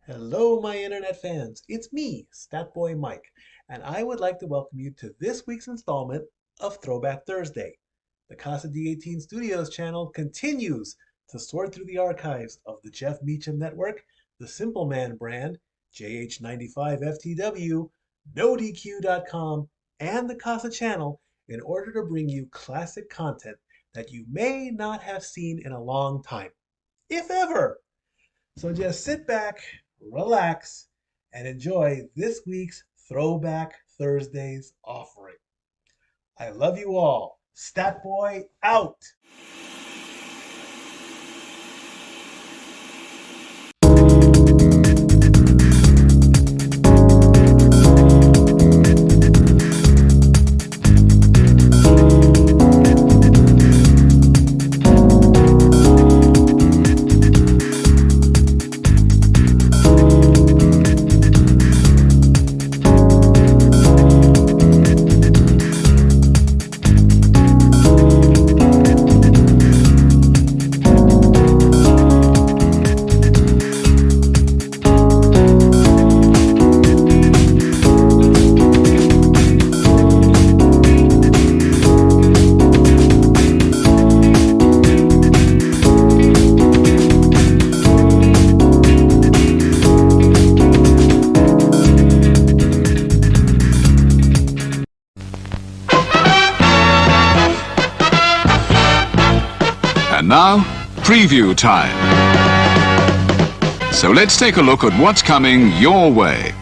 Hello, my internet fans. It's me, Statboy Mike, and I would like to welcome you to this week's installment of Throwback Thursday. The Casa D18 Studios Channel continues to sort through the archives of the Jeff Meacham Network, the Simple Man brand, JH95 FTW, NoDQ.com, and the Casa Channel in order to bring you classic content that you may not have seen in a long time, if ever. So just sit back, relax, and enjoy this week's Throwback Thursdays offering. I love you all. Statboy out. And now, preview time. So let's take a look at what's coming your way.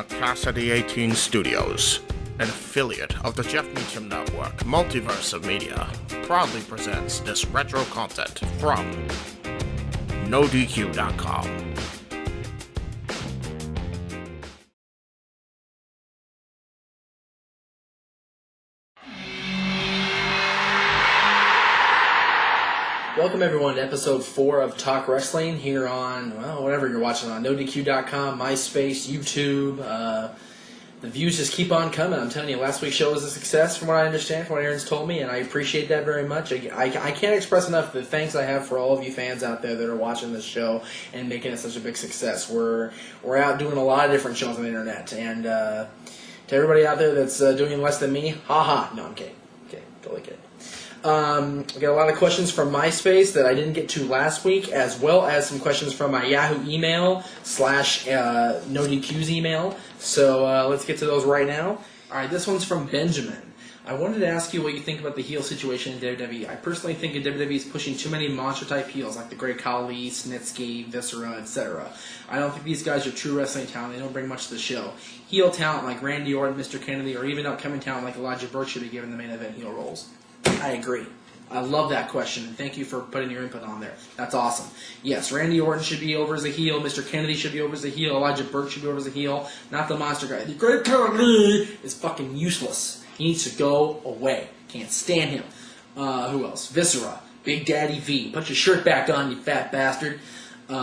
The Casa D18 Studios, an affiliate of the Jeff Meacham Network, Multiverse of Media, proudly presents this retro content from NoDQ.com. Welcome everyone to episode 4 of Talk Wrestling here on, well, whatever you're watching on, NoDQ.com, MySpace, YouTube, the views just keep on coming. I'm telling you, last week's show was a success from what I understand, from what Aaron's told me, and I appreciate that very much. I can't express enough the thanks I have for all of you fans out there that are watching this show and making it such a big success. We're out doing a lot of different shows on the internet, and to everybody out there that's doing less than me, haha. No, I'm kidding. Okay, totally kidding. I got a lot of questions from MySpace that I didn't get to last week, as well as some questions from my Yahoo email / NoDQ's email. So let's get to those right now. All right, this one's from Benjamin. I wanted to ask you what you think about the heel situation in WWE. I personally think that WWE is pushing too many monster-type heels like the Great Khali, Snitsky, Viscera, etc. I don't think these guys are true wrestling talent. They don't bring much to the show. Heel talent like Randy Orton, Mr. Kennedy, or even upcoming talent like Elijah Burke should be given the main event heel roles. I agree. I love that question, and thank you for putting your input on there. That's awesome. Yes, Randy Orton should be over as a heel. Mr. Kennedy should be over as a heel. Elijah Burke should be over as a heel. Not the monster guy. The Great Khali is fucking useless. He needs to go away. Can't stand him. Who else? Viscera. Big Daddy V. Put your shirt back on, you fat bastard. Who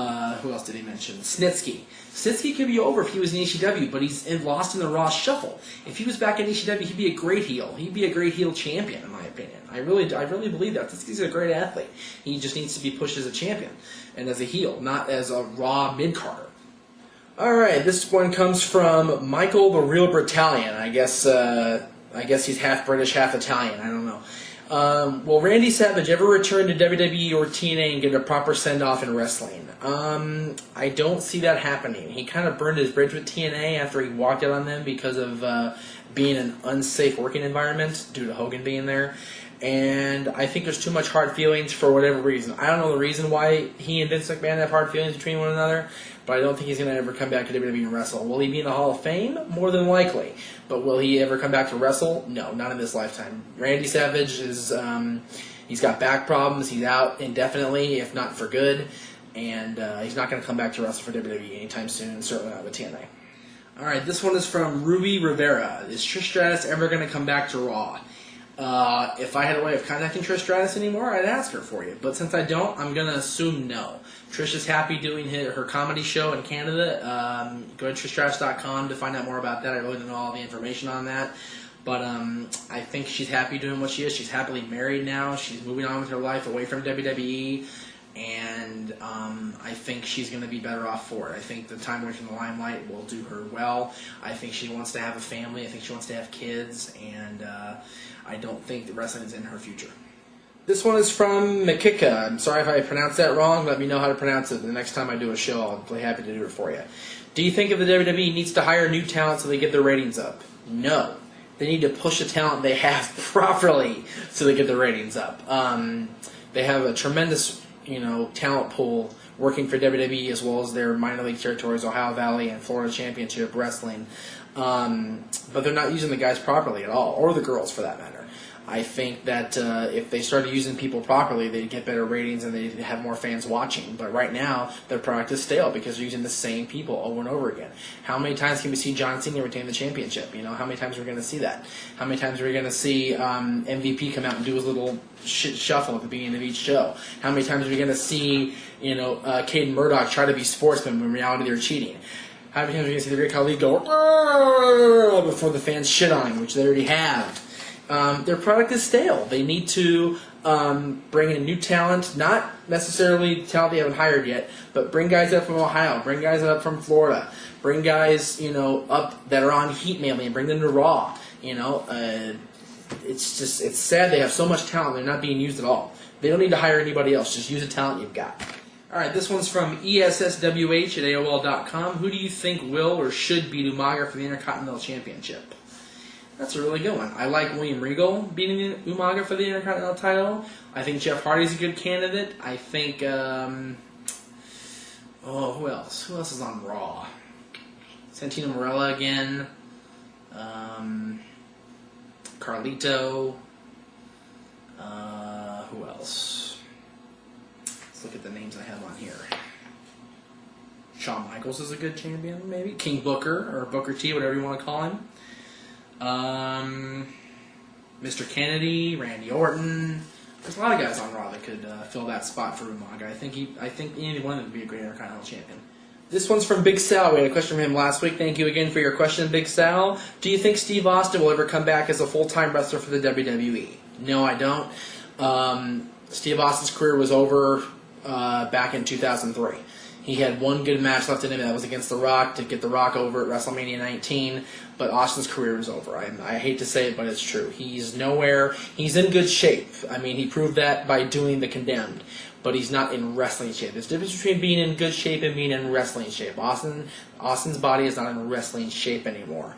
else did he mention? Snitsky. Snitsky could be over if he was in ECW, but he's lost in the Raw Shuffle. If he was back in ECW, he'd be a great heel. He'd be a great heel champion, in my opinion. I really believe that. Snitsky's a great athlete. He just needs to be pushed as a champion and as a heel, not as a Raw mid-carder. All right, this one comes from Michael the Real Britalian. I guess he's half British, half Italian. I don't know. Will Randy Savage ever return to WWE or TNA and get a proper send-off in wrestling? I don't see that happening. He kind of burned his bridge with TNA after he walked out on them because of being an unsafe working environment due to Hogan being there. And I think there's too much hard feelings for whatever reason. I don't know the reason why he and Vince McMahon have hard feelings between one another, but I don't think he's going to ever come back to WWE and wrestle. Will he be in the Hall of Fame? More than likely. But will he ever come back to wrestle? No, not in this lifetime. Randy Savage is, he's got back problems. He's out indefinitely, if not for good. And he's not going to come back to wrestle for WWE anytime soon, certainly not with TNA. All right, this one is from Ruby Rivera. Is Trish Stratus ever going to come back to Raw? If I had a way of contacting Trish Stratus anymore, I'd ask her for you. But since I don't, I'm going to assume no. Trish is happy doing her comedy show in Canada. Go to TrishStratus.com to find out more about that. I really don't know all the information on that. But I think she's happy doing what she is. She's happily married now. She's moving on with her life away from WWE. And I think she's going to be better off for it. I think the time away from the limelight will do her well. I think she wants to have a family. I think she wants to have kids. And I don't think that wrestling is in her future. This one is from Makika. I'm sorry if I pronounced that wrong. Let me know how to pronounce it the next time I do a show. I'll be happy to do it for you. Do you think if the WWE needs to hire new talent so they get their ratings up? No. They need to push the talent they have properly so they get their ratings up. They have a tremendous, talent pool working for WWE as well as their minor league territories, Ohio Valley and Florida Championship Wrestling. But they're not using the guys properly at all, or the girls for that matter. I think that if they started using people properly, they'd get better ratings and they'd have more fans watching. But right now, their product is stale because they're using the same people over and over again. How many times can we see John Cena retain the championship? How many times are we going to see that? How many times are we going to see MVP come out and do his little shuffle at the beginning of each show? How many times are we going to see, Caden Murdoch try to be sportsmen when in reality they're cheating? How many times are we going to see the Great Khali go before the fans shit on him, which they already have? Their product is stale. They need to bring in new talent, not necessarily talent they haven't hired yet, but bring guys up from Ohio, bring guys up from Florida, bring guys, up that are on Heat mainly and bring them to Raw. It's sad they have so much talent, they're not being used at all. They don't need to hire anybody else, just use the talent you've got. Alright, this one's from ESSWH at AOL.com. Who do you think will or should beat Umaga for the Intercontinental Championship? That's a really good one. I like William Regal beating Umaga for the Intercontinental title. I think Jeff Hardy's a good candidate. I think, who else? Who else is on Raw? Santino Marella again. Carlito. Who else? Let's look at the names I have on here. Shawn Michaels is a good champion, maybe. King Booker, or Booker T, whatever you want to call him. Mr. Kennedy, Randy Orton. There's a lot of guys on Raw that could fill that spot for Umaga. I think any one of them would be a great Intercontinental champion. This one's from Big Sal. We had a question from him last week. Thank you again for your question, Big Sal. Do you think Steve Austin will ever come back as a full-time wrestler for the WWE? No, I don't. Steve Austin's career was over back in 2003. He had one good match left in him, that was against The Rock, to get The Rock over at WrestleMania 19, but Austin's career is over. I hate to say it, but it's true. He's nowhere. He's in good shape. I mean, he proved that by doing The Condemned, but he's not in wrestling shape. There's a difference between being in good shape and being in wrestling shape. Austin's body is not in wrestling shape anymore.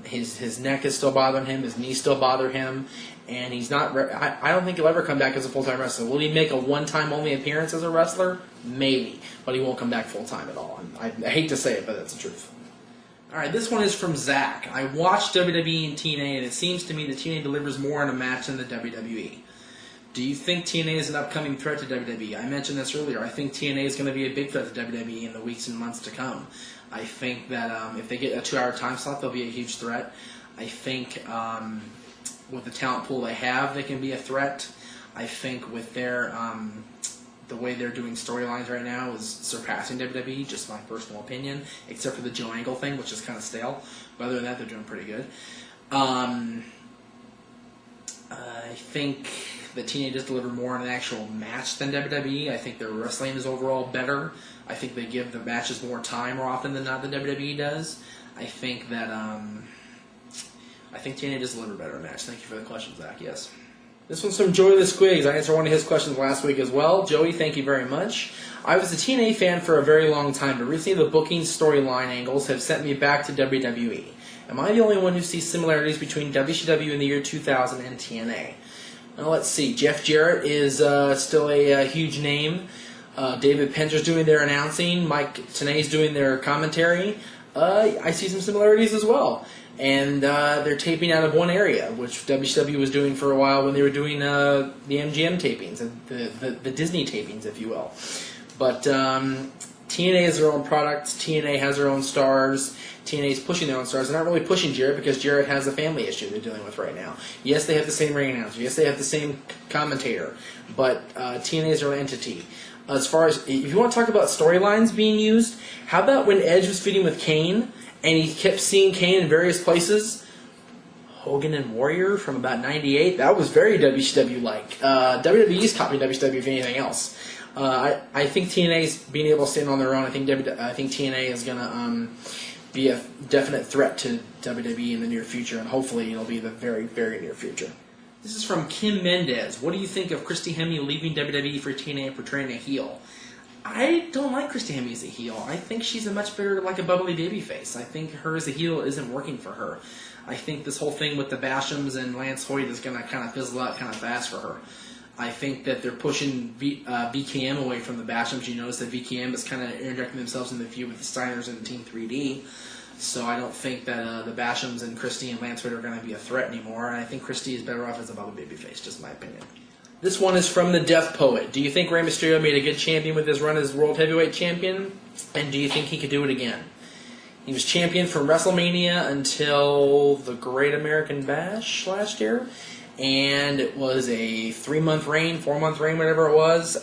His neck is still bothering him. His knees still bother him. And he's not. I don't think he'll ever come back as a full-time wrestler. Will he make a one-time only appearance as a wrestler? Maybe, but he won't come back full-time at all. I hate to say it, but that's the truth. All right, this one is from Zach. I watched WWE and TNA, and it seems to me that TNA delivers more in a match than the WWE. Do you think TNA is an upcoming threat to WWE? I mentioned this earlier. I think TNA is going to be a big threat to WWE in the weeks and months to come. I think that if they get a 2-hour time slot, they'll be a huge threat. I think with the talent pool they have, they can be a threat. I think with their the way they're doing storylines right now is surpassing WWE, just my personal opinion, except for the Joe Angle thing, which is kind of stale. But other than that, they're doing pretty good. I think that TNA does deliver more in an actual match than WWE. I think their wrestling is overall better. I think they give the matches more time more often than not than WWE does. I think that I think TNA does deliver better in match. Thank you for the question, Zach. Yes. This one's from Joey the Squigs. I answered one of his questions last week as well. Joey, thank you very much. I was a TNA fan for a very long time, but recently the booking storyline angles have sent me back to WWE. Am I the only one who sees similarities between WCW in the year 2000 and TNA? Now let's see. Jeff Jarrett is still a huge name. David Pender's doing their announcing. Mike Tenay's doing their commentary. I see some similarities as well. And they're taping out of one area, which WCW was doing for a while when they were doing the MGM tapings, the Disney tapings, if you will. But TNA has their own products. TNA has their own stars. TNA is pushing their own stars. They're not really pushing Jarrett because Jarrett has a family issue they're dealing with right now. Yes, they have the same ring announcer. Yes, they have the same commentator. But TNA is their own entity. As far as, if you want to talk about storylines being used, how about when Edge was feuding with Kane, and he kept seeing Kane in various places? Hogan and Warrior from about 98. That was very WCW-like. WWE's copying WCW if anything else. I think TNA's being able to stand on their own. I think TNA is going to be a definite threat to WWE in the near future, and hopefully it'll be the very, very near future. This is from Kim Mendez. What do you think of Christy Hemme leaving WWE for TNA and portraying a heel? I don't like Christy Hemme as a heel. I think she's a much better, like a bubbly babyface. I think her as a heel isn't working for her. I think this whole thing with the Bashams and Lance Hoyt is going to kind of fizzle out kind of fast for her. I think that they're pushing VKM away from the Bashams. You notice that VKM is kind of interjecting themselves in the feud with the Steiners and Team 3D. So I don't think that the Bashams and Christy and Lance Hoyt are going to be a threat anymore. And I think Christy is better off as a bubbly babyface, just my opinion. This one is from the Death Poet. Do you think Rey Mysterio made a good champion with his run as World Heavyweight Champion? And do you think he could do it again? He was champion from WrestleMania until the Great American Bash last year. And it was a 3-month reign, 4-month reign, whatever it was.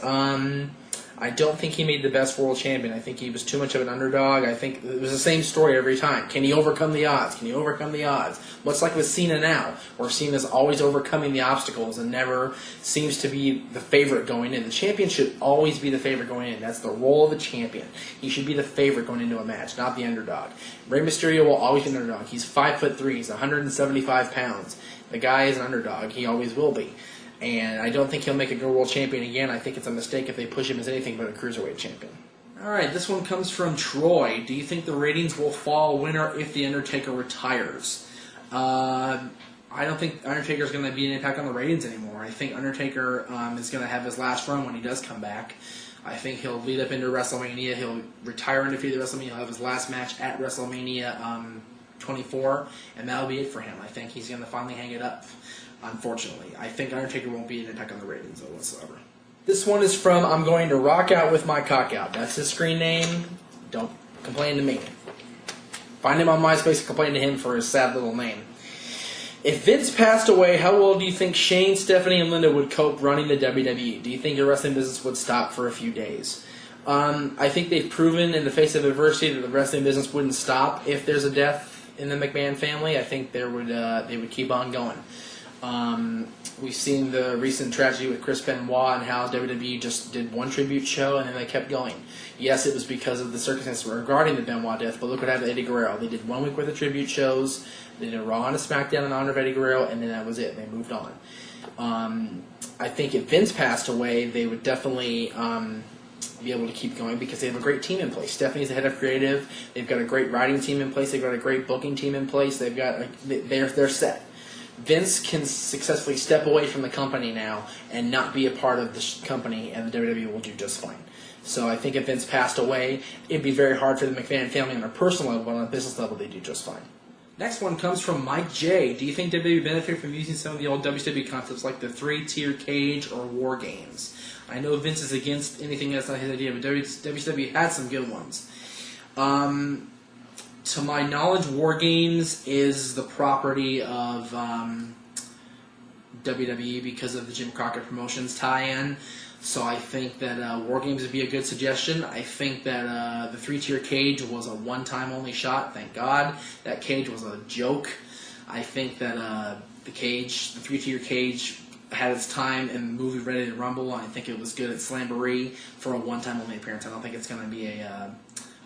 I don't think he made the best world champion. I think he was too much of an underdog. I think it was the same story every time. Can he overcome the odds? Can he overcome the odds? Much like with Cena now, where Cena's always overcoming the obstacles and never seems to be the favorite going in. The champion should always be the favorite going in. That's the role of the champion. He should be the favorite going into a match, not the underdog. Rey Mysterio will always be an underdog. He's 5'3", he's 175 pounds. The guy is an underdog. He always will be. And I don't think he'll make a good world champion again. I think it's a mistake if they push him as anything but a cruiserweight champion. All right, this one comes from Troy. Do you think the ratings will fall when or if The Undertaker retires? I don't think Undertaker's going to be an impact on the ratings anymore. I think Undertaker is going to have his last run when he does come back. I think he'll lead up into WrestleMania. He'll retire undefeated at WrestleMania. He'll have his last match at WrestleMania 24, and that'll be it for him. I think he's going to finally hang it up. Unfortunately, I think Undertaker won't be an attack on the ratings though whatsoever. This one is from I'm going to rock out with my cock out. That's his screen name. Don't complain to me. Find him on MySpace and complain to him for his sad little name. If Vince passed away, how well do you think Shane, Stephanie, and Linda would cope running the WWE? Do you think your wrestling business would stop for a few days? I think they've proven in the face of adversity that the wrestling business wouldn't stop if there's a death in the McMahon family. I think they would keep on going. We've seen the recent tragedy with Chris Benoit and how WWE just did one tribute show and then they kept going. Yes, it was because of the circumstances regarding the Benoit death, but look what happened to Eddie Guerrero. They did 1 week worth of tribute shows, they did a Raw and a SmackDown in honor of Eddie Guerrero, and then that was it. They moved on. I think if Vince passed away, they would definitely be able to keep going because they have a great team in place. Stephanie's the head of creative. They've got a great writing team in place. They've got a great booking team in place. They're set. Vince can successfully step away from the company now and not be a part of the company, and the WWE will do just fine. So I think if Vince passed away, it'd be very hard for the McMahon family on a personal level, but on a business level, they do just fine. Next one comes from Mike J. Do you think WWE benefit from using some of the old WCW concepts like the 3-tier cage or War Games? I know Vince is against anything that's not his idea, but WCW had some good ones. To my knowledge, War Games is the property of WWE because of the Jim Crockett Promotions tie-in. So I think that War Games would be a good suggestion. I think that the 3-tier cage was a one-time only shot. Thank God. That cage was a joke. I think that the 3-tier cage, had its time in the movie Ready to Rumble. I think it was good at Slamboree for a one-time only appearance. I don't think it's going to be a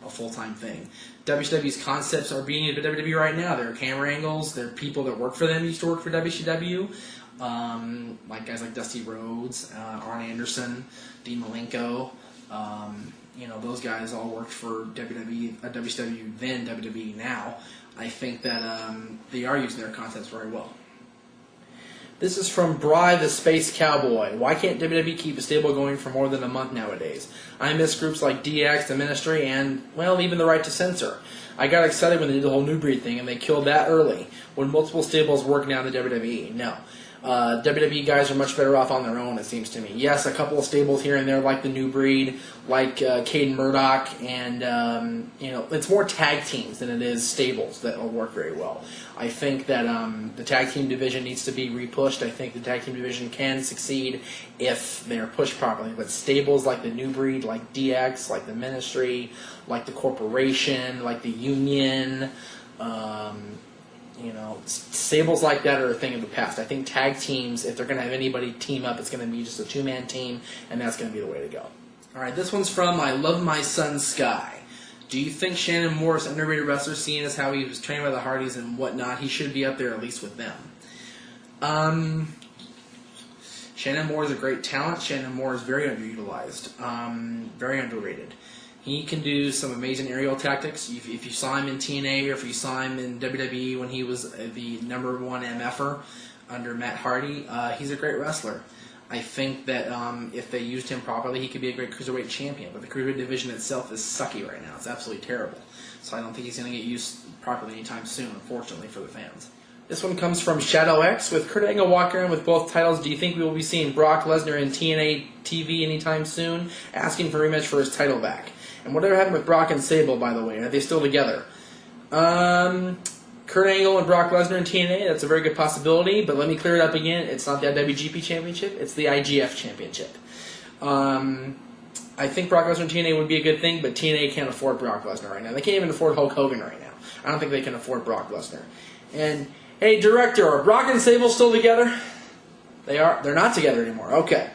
full-time thing. WCW's concepts are being used at WWE right now. There are camera angles. There are people that work for them used to work for WCW. Like guys like Dusty Rhodes, Arn Anderson, Dean Malenko. Those guys all worked for WCW then, WWE now. I think that they are using their concepts very well. This is from Bry the Space Cowboy. Why can't WWE keep a stable going for more than a month nowadays? I miss groups like DX, The Ministry, and, well, even the Right to Censor. I got excited when they did the whole New Breed thing, and they killed that early. When multiple stables work now in the WWE? No. WWE guys are much better off on their own, it seems to me. Yes, a couple of stables here and there, like the New Breed, like Caden Murdoch, and it's more tag teams than it is stables that will work very well. I think that the tag team division needs to be repushed. I think the tag team division can succeed if they're pushed properly. But stables like the New Breed, like DX, like the Ministry, like the Corporation, like the Union. Stables like that are a thing of the past. I think tag teams, if they're going to have anybody team up, it's going to be just a two-man team, and that's going to be the way to go. All right, this one's from I Love My Son Sky. Do you think Shannon Moore is an underrated wrestler, seeing as how he was trained by the Hardys and whatnot? He should be up there at least with them. Shannon Moore is a great talent. Shannon Moore is very underutilized, very underrated. He can do some amazing aerial tactics. If you saw him in TNA or if you saw him in WWE when he was the #1 MFer under Matt Hardy, he's a great wrestler. I think that if they used him properly, he could be a great cruiserweight champion. But the cruiserweight division itself is sucky right now. It's absolutely terrible. So I don't think he's going to get used properly anytime soon, unfortunately, for the fans. This one comes from Shadow X. With Kurt Angle walking around with both titles, do you think we will be seeing Brock Lesnar in TNA TV anytime soon, asking for a rematch for his title back? And whatever happened with Brock and Sable, by the way? Are they still together? Kurt Angle and Brock Lesnar in TNA, that's a very good possibility, but let me clear it up again. It's not the IWGP Championship, it's the IGF Championship. I think Brock Lesnar in TNA would be a good thing, but TNA can't afford Brock Lesnar right now. They can't even afford Hulk Hogan right now. I don't think they can afford Brock Lesnar. And, hey, director, are Brock and Sable still together? They are. They're not together anymore. Okay.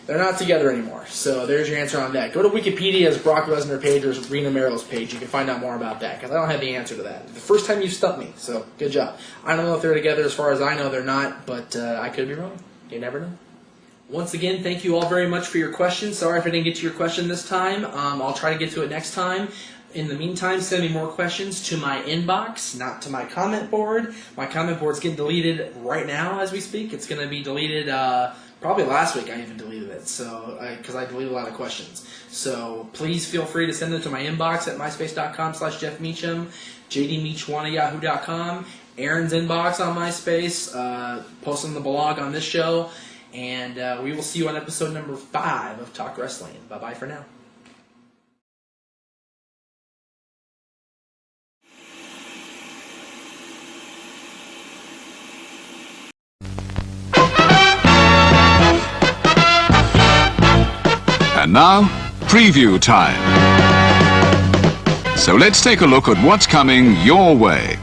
They're not together anymore. So there's your answer on that. Go to Wikipedia's Brock Lesnar page or Rena Merrill's page. You can find out more about that because I don't have the answer to that. The first time you stumped me, so good job. I don't know if they're together. As far as I know, they're not, but I could be wrong. You never know. Once again, thank you all very much for your questions. Sorry if I didn't get to your question this time. I'll try to get to it next time. In the meantime, send me more questions to my inbox, not to my comment board. My comment board's getting deleted right now as we speak. It's going to be deleted probably last week. I even deleted it, so because I deleted a lot of questions. So please feel free to send them to my inbox at myspace.com/Jeff Meacham, jdmeach1@yahoo.com, Aaron's inbox on MySpace, post on the blog on this show, and we will see you on episode number 5 of Talk Wrestling. Bye-bye for now. And now, preview time. So let's take a look at what's coming your way.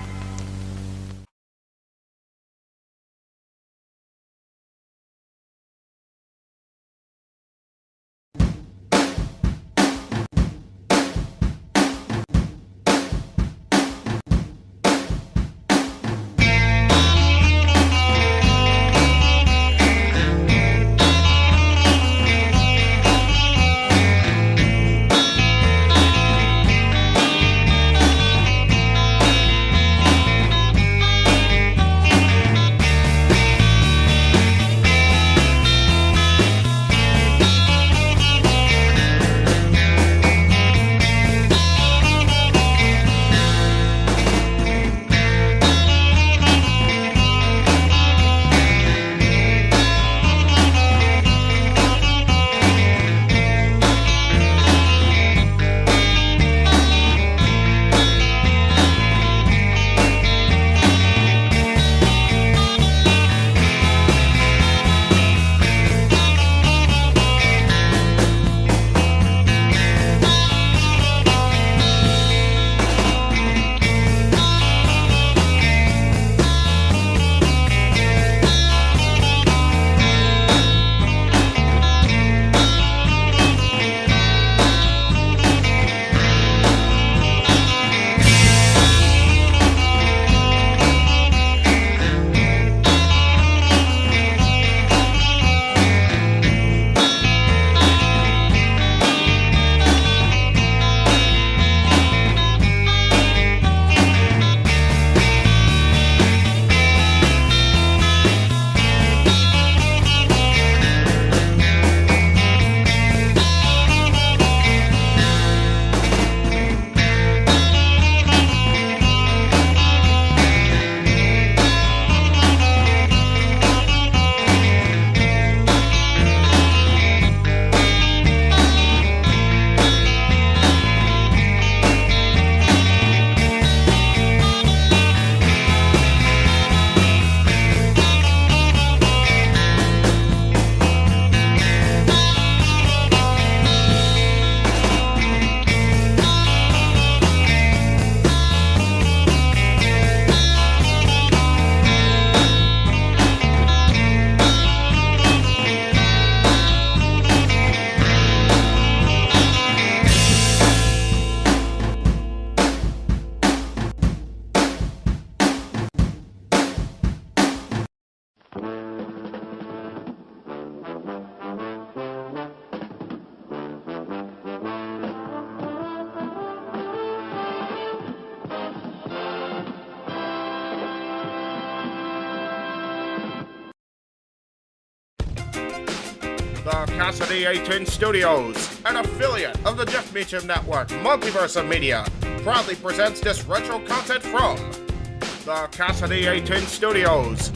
The Casa D18 Studios, an affiliate of the Jeff Meacham Network, Multiverse of Media, proudly presents this retro content from the Casa D18 Studios.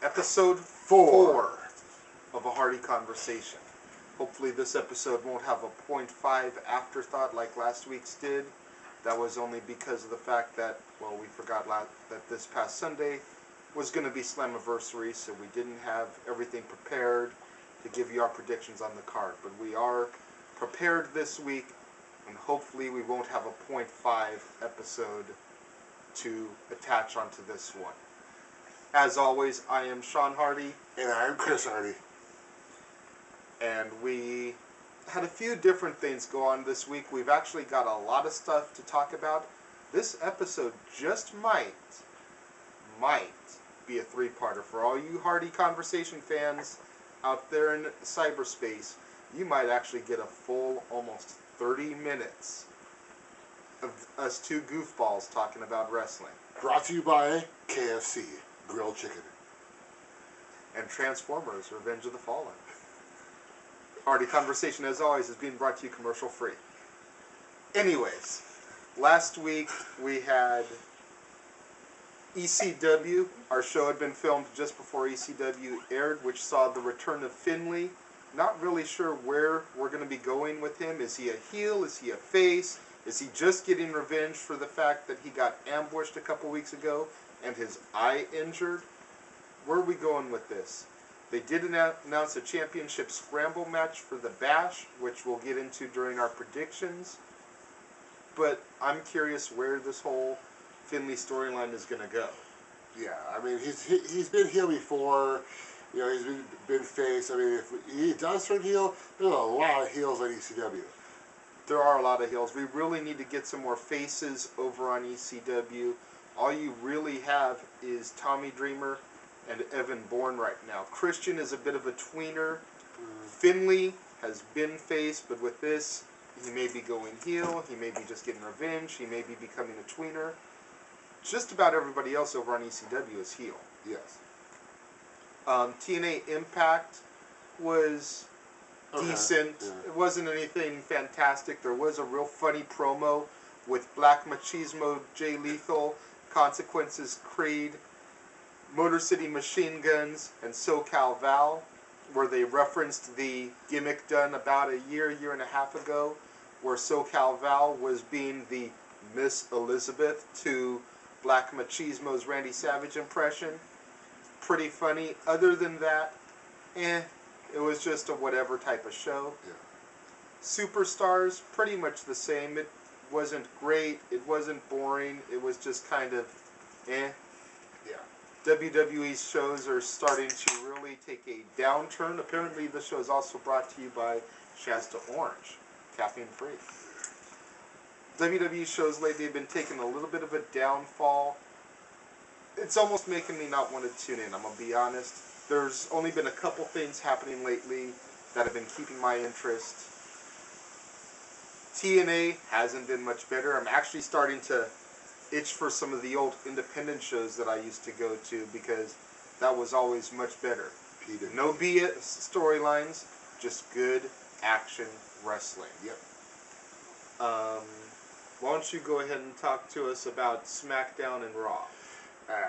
Episode 4 of A Hearty Conversation. Hopefully this episode won't have a 0.5 afterthought like last week's did. That was only because of the fact that, well, we forgot that this past Sunday was going to be Slammiversary, so we didn't have everything prepared to give you our predictions on the card. But we are prepared this week, and hopefully we won't have a 0.5 episode to attach onto this one. As always, I am Sean Hardy. And I'm Chris Hardy. And we had a few different things go on this week. We've actually got a lot of stuff to talk about. This episode just might be a three-parter. For all you Hardy Conversation fans out there in cyberspace, you might actually get a full almost 30 minutes of us two goofballs talking about wrestling. Brought to you by KFC, grilled chicken. And Transformers, Revenge of the Fallen. Hardy Conversation, as always, is being brought to you commercial free. Anyways, last week we had ECW. Our show had been filmed just before ECW aired, which saw the return of Finlay. Not really sure where we're going to be going with him. Is he a heel? Is he a face? Is he just getting revenge for the fact that he got ambushed a couple weeks ago and his eye injured? Where are we going with this? They did announce a championship scramble match for the Bash, which we'll get into during our predictions. But I'm curious where this whole Finlay storyline is going to go. Yeah, I mean, he's been heel before. You know, he's been face. I mean, if he does turn heel, there's a lot of heels on ECW. There are a lot of heels. We really need to get some more faces over on ECW. All you really have is Tommy Dreamer and Evan Bourne right now. Christian is a bit of a tweener. Finlay has been face, but with this, he may be going heel. He may be just getting revenge. He may be becoming a tweener. Just about everybody else over on ECW is heel. Yes. TNA Impact was decent. Yeah. It wasn't anything fantastic. There was a real funny promo with Black Machismo, Jay Lethal, Consequences Creed, Motor City Machine Guns, and SoCal Val, where they referenced the gimmick done about a year and a half ago, where SoCal Val was being the Miss Elizabeth to Black Machismo's Randy Savage impression. Pretty funny. Other than that, it was just a whatever type of show. Yeah. Superstars, pretty much the same. It wasn't great. It wasn't boring. It was just kind of Yeah. WWE's shows are starting to really take a downturn. Apparently, the show is also brought to you by Shasta Orange, caffeine free. WWE shows lately have been taking a little bit of a downfall. It's almost making me not want to tune in, I'm going to be honest. There's only been a couple things happening lately that have been keeping my interest. TNA hasn't been much better. I'm actually starting to itch for some of the old independent shows that I used to go to because that was always much better. No BS storylines, just good action wrestling. Yep. Why don't you go ahead and talk to us about SmackDown and Raw?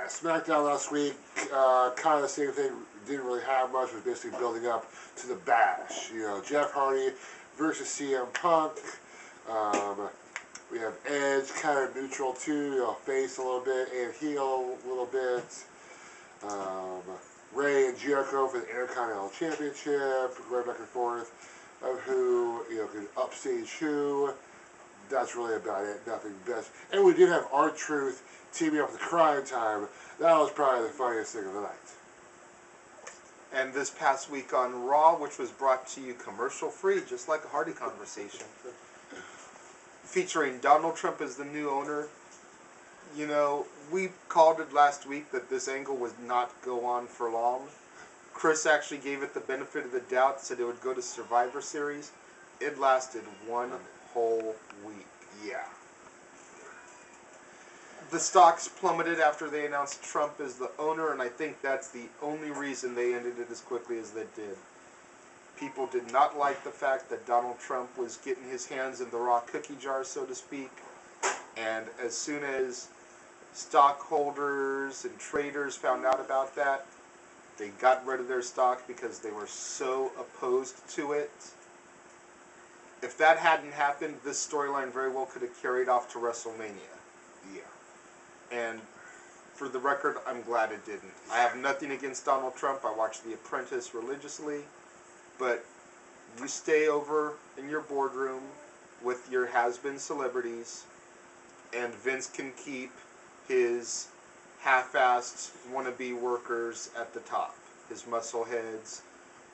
SmackDown last week, kind of the same thing. Didn't really have much. Was basically building up to the Bash. You know, Jeff Hardy versus CM Punk. We have Edge, kind of neutral too. You know, face a little bit and heel a little bit. Ray and Jericho for the Intercontinental Championship, right back and forth of who can upstage who. That's really about it. Nothing best. And we did have R-Truth teaming up with Crime Time. That was probably the funniest thing of the night. And this past week on Raw, which was brought to you commercial free, just like a Hardy Conversation, featuring Donald Trump as the new owner. You know, we called it last week that this angle would not go on for long. Chris actually gave it the benefit of the doubt, said it would go to Survivor Series. It lasted one whole week. Yeah. The stocks plummeted after they announced Trump as the owner, and I think that's the only reason they ended it as quickly as they did. People did not like the fact that Donald Trump was getting his hands in the raw cookie jar, so to speak. And as soon as stockholders and traders found out about that, they got rid of their stock because they were so opposed to it. If that hadn't happened, this storyline very well could have carried off to WrestleMania. Yeah. And for the record, I'm glad it didn't. I have nothing against Donald Trump. I watch The Apprentice religiously. But you stay over in your boardroom with your has-been celebrities, and Vince can keep his half-assed wannabe workers at the top. His muscle heads,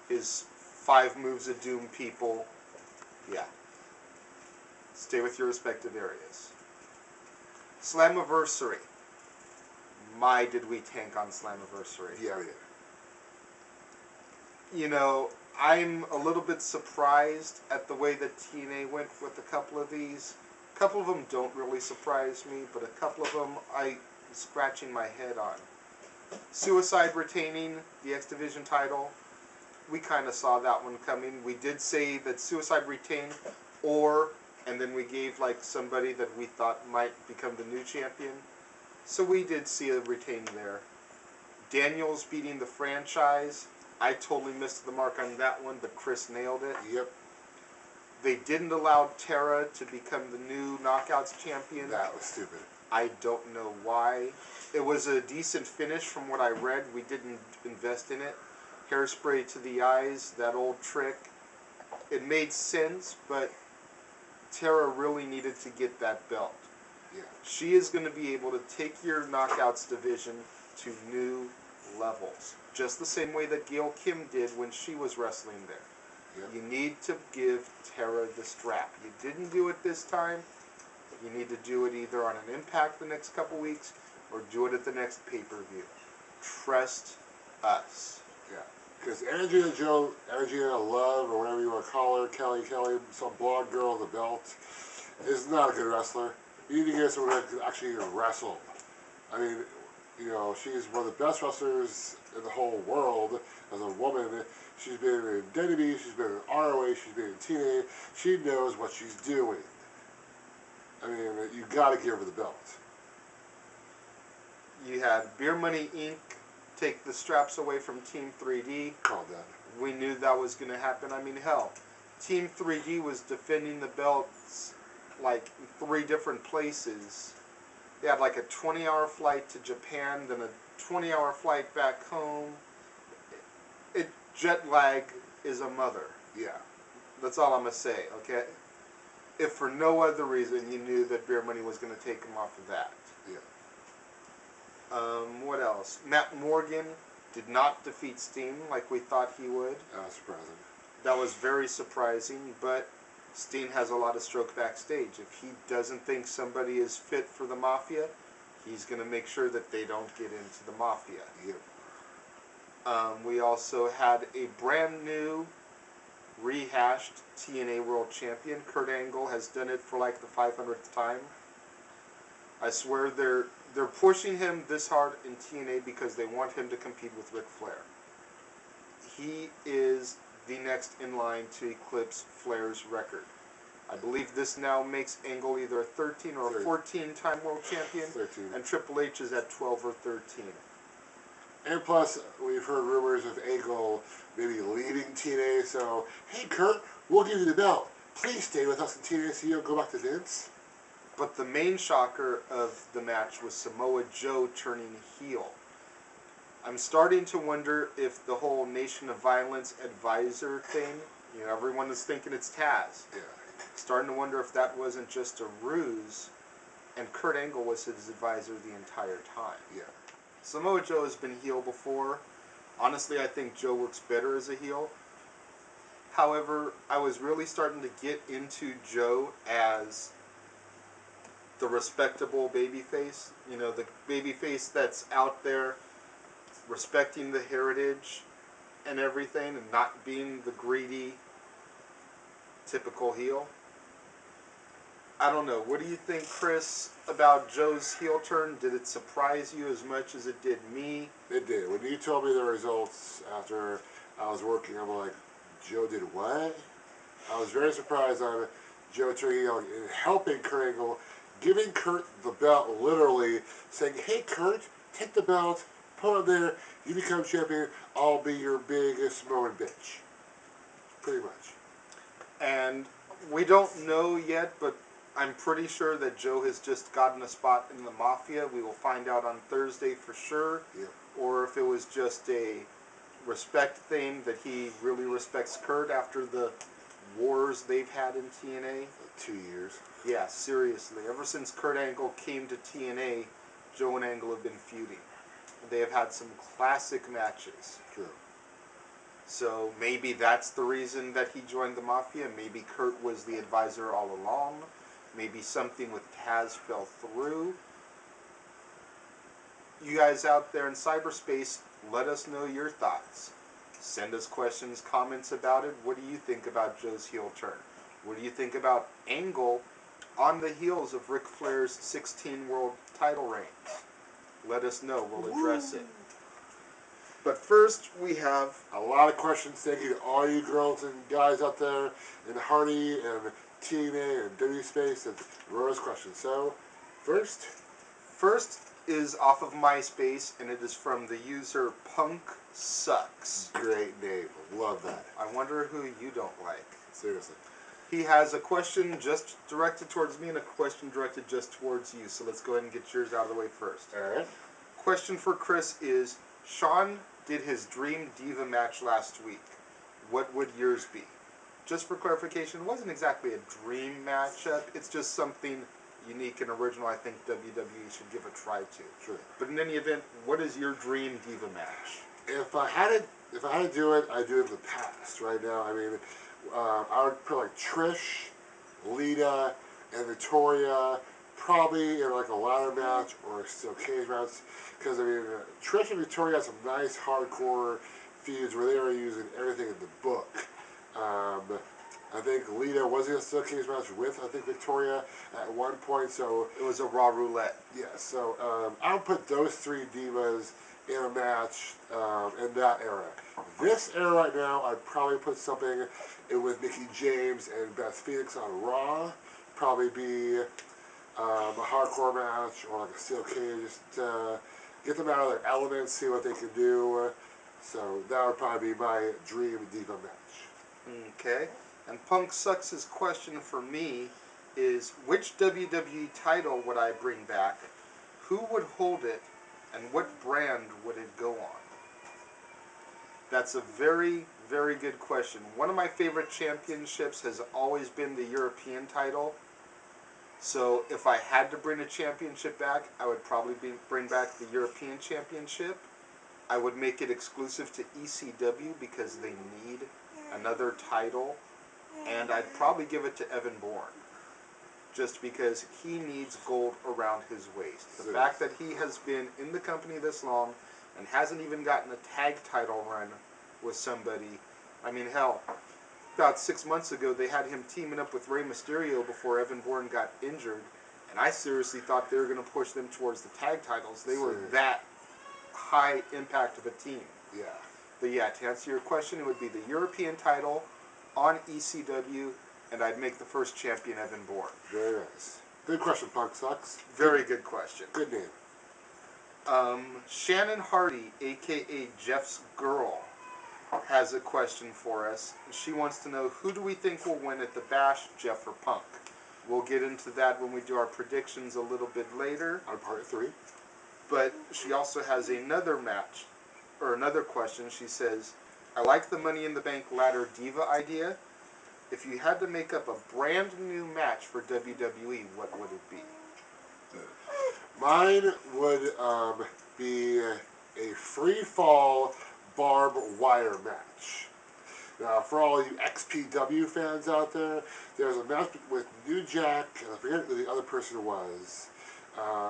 his 5 moves of doom people. Yeah. Stay with your respective areas. Slammiversary. My, did we tank on Slammiversary. Yeah. You know, I'm a little bit surprised at the way that TNA went with a couple of these. A couple of them don't really surprise me, but a couple of them I'm scratching my head on. Suicide retaining the X Division title. We kind of saw that one coming. We did say that Suicide retained, and then we gave like somebody that we thought might become the new champion. So we did see a retain there. Daniels beating the franchise. I totally missed the mark on that one, but Chris nailed it. Yep. They didn't allow Tara to become the new Knockouts champion. That was stupid. I don't know why. It was a decent finish from what I read. We didn't invest in it. Hairspray to the eyes, that old trick. It made sense, but Tara really needed to get that belt. Yeah. She is going to be able to take your Knockouts division to new levels. Just the same way that Gail Kim did when she was wrestling there. Yep. You need to give Tara the strap. You didn't do it this time. You need to do it either on an Impact the next couple weeks or do it at the next pay-per-view. Trust us. Yeah. Because Angelina Love, or whatever you want to call her, Kelly, some blonde girl with a belt, is not a good wrestler. You need to get someone that can actually wrestle. I mean, you know, she's one of the best wrestlers in the whole world as a woman. She's been in WWE, she's been in ROH, she's been in TNA. She knows what she's doing. I mean, you got to give her the belt. You had Beer Money Inc. take the straps away from Team 3D. Called that. We knew that was going to happen. I mean, hell, Team 3D was defending the belts like in 3 different places. They had like a 20-hour flight to Japan, then a 20-hour flight back home. Jet lag is a mother. Yeah. That's all I'm going to say, okay? If for no other reason you knew that Beer Money was going to take him off of that. Yeah. What else? Matt Morgan did not defeat Steen like we thought he would. Surprising. That was very surprising, but Steen has a lot of stroke backstage. If he doesn't think somebody is fit for the Mafia, he's going to make sure that they don't get into the Mafia. Yep. We also had a brand new, rehashed TNA World Champion. Kurt Angle has done it for like the 500th time. I swear they're pushing him this hard in TNA because they want him to compete with Ric Flair. He is the next in line to eclipse Flair's record. I believe this now makes Angle either a 13 or a 14-time world champion, 13. and Triple H is at 12 or 13. And plus, we've heard rumors of Angle maybe leaving TNA, so, hey Kurt, we'll give you the belt. Please stay with us in TNA so you don't go back to Vince. But the main shocker of the match was Samoa Joe turning heel. I'm starting to wonder if the whole Nation of Violence advisor thing, you know, everyone is thinking it's Taz. Yeah. Starting to wonder if that wasn't just a ruse, and Kurt Angle was his advisor the entire time. Yeah. Samoa Joe has been heel before. Honestly, I think Joe works better as a heel. However, I was really starting to get into Joe as the respectable babyface. You know, the babyface that's out there respecting the heritage and everything and not being the greedy, typical heel. I don't know. What do you think, Chris, about Joe's heel turn? Did it surprise you as much as it did me? It did. When you told me the results after I was working, I'm like, Joe did what? I was very surprised on Joe turning heel and helping Kurt Angle, giving Kurt the belt, literally saying, hey Kurt, take the belt, put it there, you become champion, I'll be your biggest Samoan bitch. Pretty much. And we don't know yet, but I'm pretty sure that Joe has just gotten a spot in the Mafia. We will find out on Thursday for sure. Yep. Or if it was just a respect thing that he really respects Kurt after the wars they've had in TNA. 2 years. Yeah, seriously. Ever since Kurt Angle came to TNA, Joe and Angle have been feuding. They have had some classic matches. True. So maybe that's the reason that he joined the Mafia. Maybe Kurt was the advisor all along. Maybe something with Taz fell through. You guys out there in cyberspace, let us know your thoughts. Send us questions, comments about it. What do you think about Joe's heel turn? What do you think about Angle on the heels of Ric Flair's 16 world title reigns? Let us know. We'll address it. But first, we have a lot of questions. Thank you to all you girls and guys out there in Hardy and TNA and W Space that wrote us questions. So, first is off of MySpace, and it is from the user Punk Sucks. Great name. Love that. I wonder who you don't like. Seriously. He has a question just directed towards me and a question directed just towards you. So let's go ahead and get yours out of the way first. All right. Question for Chris is, Sean did his Dream Diva match last week. What would yours be? Just for clarification, it wasn't exactly a dream matchup. It's just something unique and original I think WWE should give a try to. Sure. But in any event, what is your Dream Diva match? If I had to do it, I'd do it in the past. Right now, I mean, I would put like Trish, Lita, and Victoria probably in like a ladder match or a steel cage match. Because, I mean, Trish and Victoria had some nice hardcore feuds where they were using everything in the book. I think Lita was in a steel cage match with, I think, Victoria at one point, so... It was a Raw Roulette. Yeah, so I would put those three divas in a match in that era. This era right now, I'd probably put something with Mickie James and Beth Phoenix on Raw. Probably be a hardcore match or like a steel cage, just get them out of their element, see what they can do. So that would probably be my Dream Diva match. Okay. And Punk Sucks' question for me is, which WWE title would I bring back? Who would hold it? And what brand would it go on? That's a very, very good question. One of my favorite championships has always been the European title. So if I had to bring a championship back, I would probably bring back the European Championship. I would make it exclusive to ECW because they need another title. And I'd probably give it to Evan Bourne. Just because he needs gold around his waist. The fact that he has been in the company this long and hasn't even gotten a tag title run with somebody. I mean, hell, about 6 months ago they had him teaming up with Rey Mysterio before Evan Bourne got injured. And I seriously thought they were going to push them towards the tag titles. They were that high impact of a team. Yeah. But yeah, to answer your question, it would be the European title on ECW, and I'd make the first champion Evan Bourne. Very nice. Good question, Punk Sucks. Very good question. Good name. Shannon Hardy, a.k.a. Jeff's girl, has a question for us. She wants to know, who do we think will win at the Bash, Jeff or Punk? We'll get into that when we do our predictions a little bit later. On part 3. But she also has another match, or another question. She says, I like the Money in the Bank ladder diva idea. If you had to make up a brand new match for WWE, what would it be? Mine would be a free fall barbed wire match. Now, for all you XPW fans out there, there's a match with New Jack, and I forget who the other person was.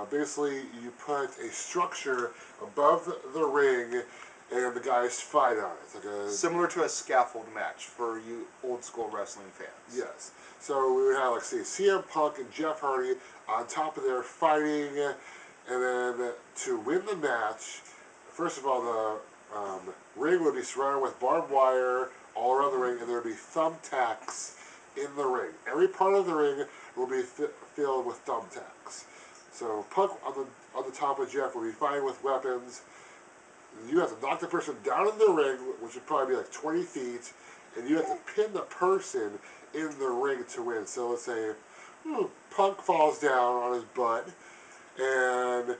Basically, you put a structure above the ring, and the guys fight on it. It's like a similar to a scaffold match for you old school wrestling fans. Yes. So we would have, like, say, CM Punk and Jeff Hardy on top of their fighting, and then to win the match, first of all, the ring would be surrounded with barbed wire all around the ring, and there would be thumbtacks in the ring. Every part of the ring will be filled with thumbtacks. So Punk on the top of Jeff will be fighting with weapons. You have to knock the person down in the ring, which would probably be like 20 feet, and you have to pin the person in the ring to win. So let's say Punk falls down on his butt, and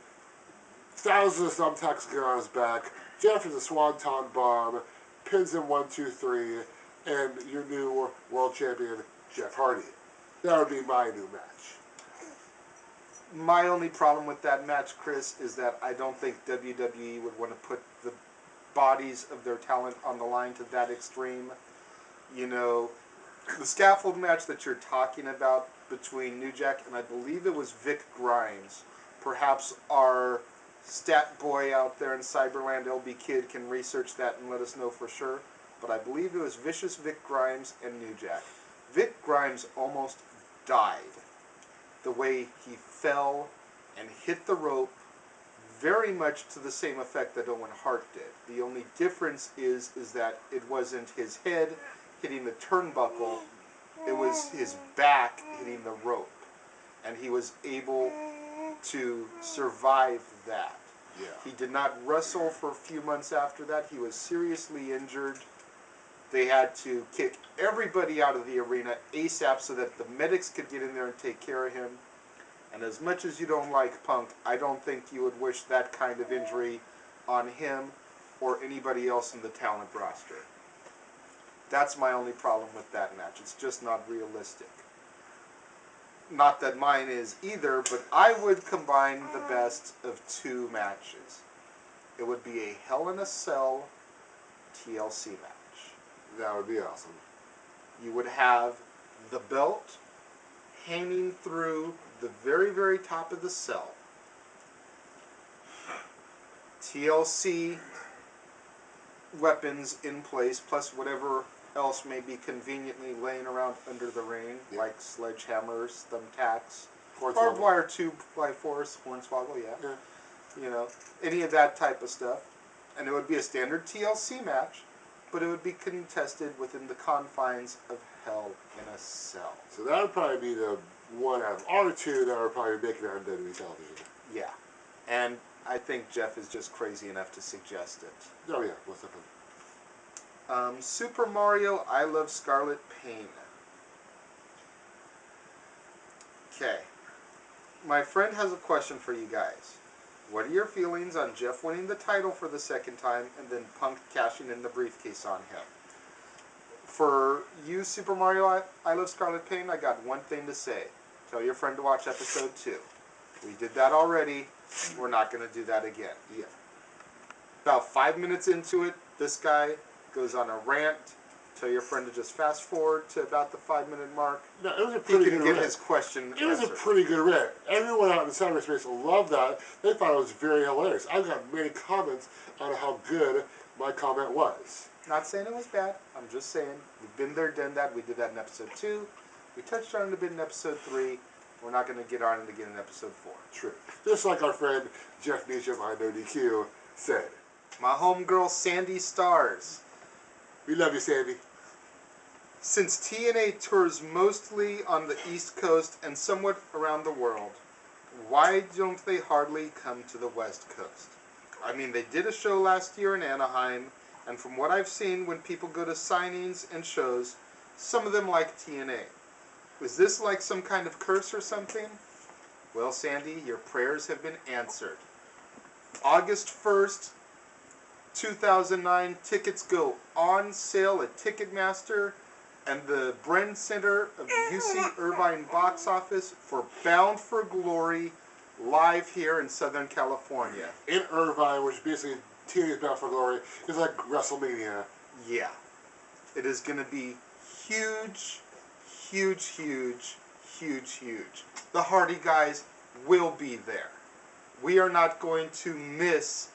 thousands of thumbtacks get on his back. Jeff is a swanton bomb, pins him 1, 2, 3, and your new world champion, Jeff Hardy. That would be my new match. My only problem with that match, Chris, is that I don't think WWE would want to put the bodies of their talent on the line to that extreme. You know, the scaffold match that you're talking about between New Jack and I believe it was Vic Grimes. Perhaps our stat boy out there in Cyberland, LB Kid, can research that and let us know for sure. But I believe it was Vicious Vic Grimes and New Jack. Vic Grimes almost died. The way he fell and hit the rope, very much to the same effect that Owen Hart did. The only difference is that it wasn't his head hitting the turnbuckle, it was his back hitting the rope. And he was able to survive that. Yeah. He did not wrestle for a few months after that. He was seriously injured. They had to kick everybody out of the arena ASAP so that the medics could get in there and take care of him. And as much as you don't like Punk, I don't think you would wish that kind of injury on him or anybody else in the talent roster. That's my only problem with that match. It's just not realistic. Not that mine is either, but I would combine the best of two matches. It would be a Hell in a Cell TLC match. That would be awesome. You would have the belt hanging through the very, very top of the cell. TLC weapons in place, plus whatever else may be conveniently laying around under the ring, like sledgehammers, thumbtacks, barbed wire 2x4s, hornswoggle, yeah. You know, any of that type of stuff. And it would be a standard TLC match, but it would be contested within the confines of Hell in a Cell. So that would probably be the one out of our two that are probably making it on WWE television. Yeah. And I think Jeff is just crazy enough to suggest it. Oh yeah, what's up? Super Mario, I Love Scarlet Pain. Okay. My friend has a question for you guys. What are your feelings on Jeff winning the title for the second time and then Punk cashing in the briefcase on him? For you, Super Mario, I Love Scarlet Pain, I got one thing to say. Tell your friend to watch episode 2. We did that already. We're not going to do that again. Yeah. About 5 minutes into it, this guy goes on a rant. Tell your friend to just fast forward to about the 5-minute mark. No, it was a pretty He good can get rant. his question It was a answered. pretty good rant. Everyone out in the cyberspace loved that. They thought it was very hilarious. I got many comments on how good my comment was. Not saying it was bad. I'm just saying we've been there, done that. We did that in episode 2. We touched on it a bit in episode 3. We're not going to get on it again in episode 4. True. Just like our friend Jeff Meacham on NoDQ said. My homegirl Sandy Stars. We love you, Sandy. Since TNA tours mostly on the East Coast and somewhat around the world, why don't they hardly come to the West Coast? I mean, they did a show last year in Anaheim, and from what I've seen when people go to signings and shows, some of them like TNA. Was this like some kind of curse or something? Well, Sandy, your prayers have been answered. August 1st, 2009, tickets go on sale at Ticketmaster and the Bren Center of the UC Irvine box office for Bound for Glory live here in Southern California. In Irvine, which basically TNA's Bound for Glory, is like WrestleMania. Yeah. It is going to be huge, huge, huge, huge, huge. The Hardy guys will be there. We are not going to miss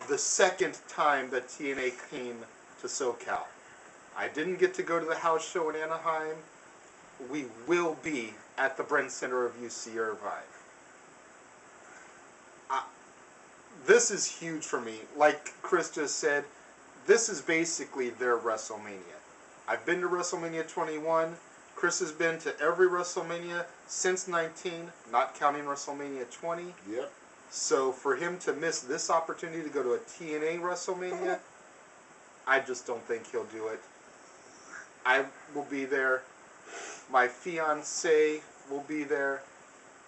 the second time that TNA came to SoCal. I didn't get to go to the house show in Anaheim. We will be at the Bren Center of UC Irvine. This is huge for me. Like Chris just said, this is basically their WrestleMania. I've been to WrestleMania 21. Chris has been to every WrestleMania since 19, not counting WrestleMania 20. Yep. So for him to miss this opportunity to go to a TNA WrestleMania, I just don't think he'll do it. I will be there. My fiancé will be there.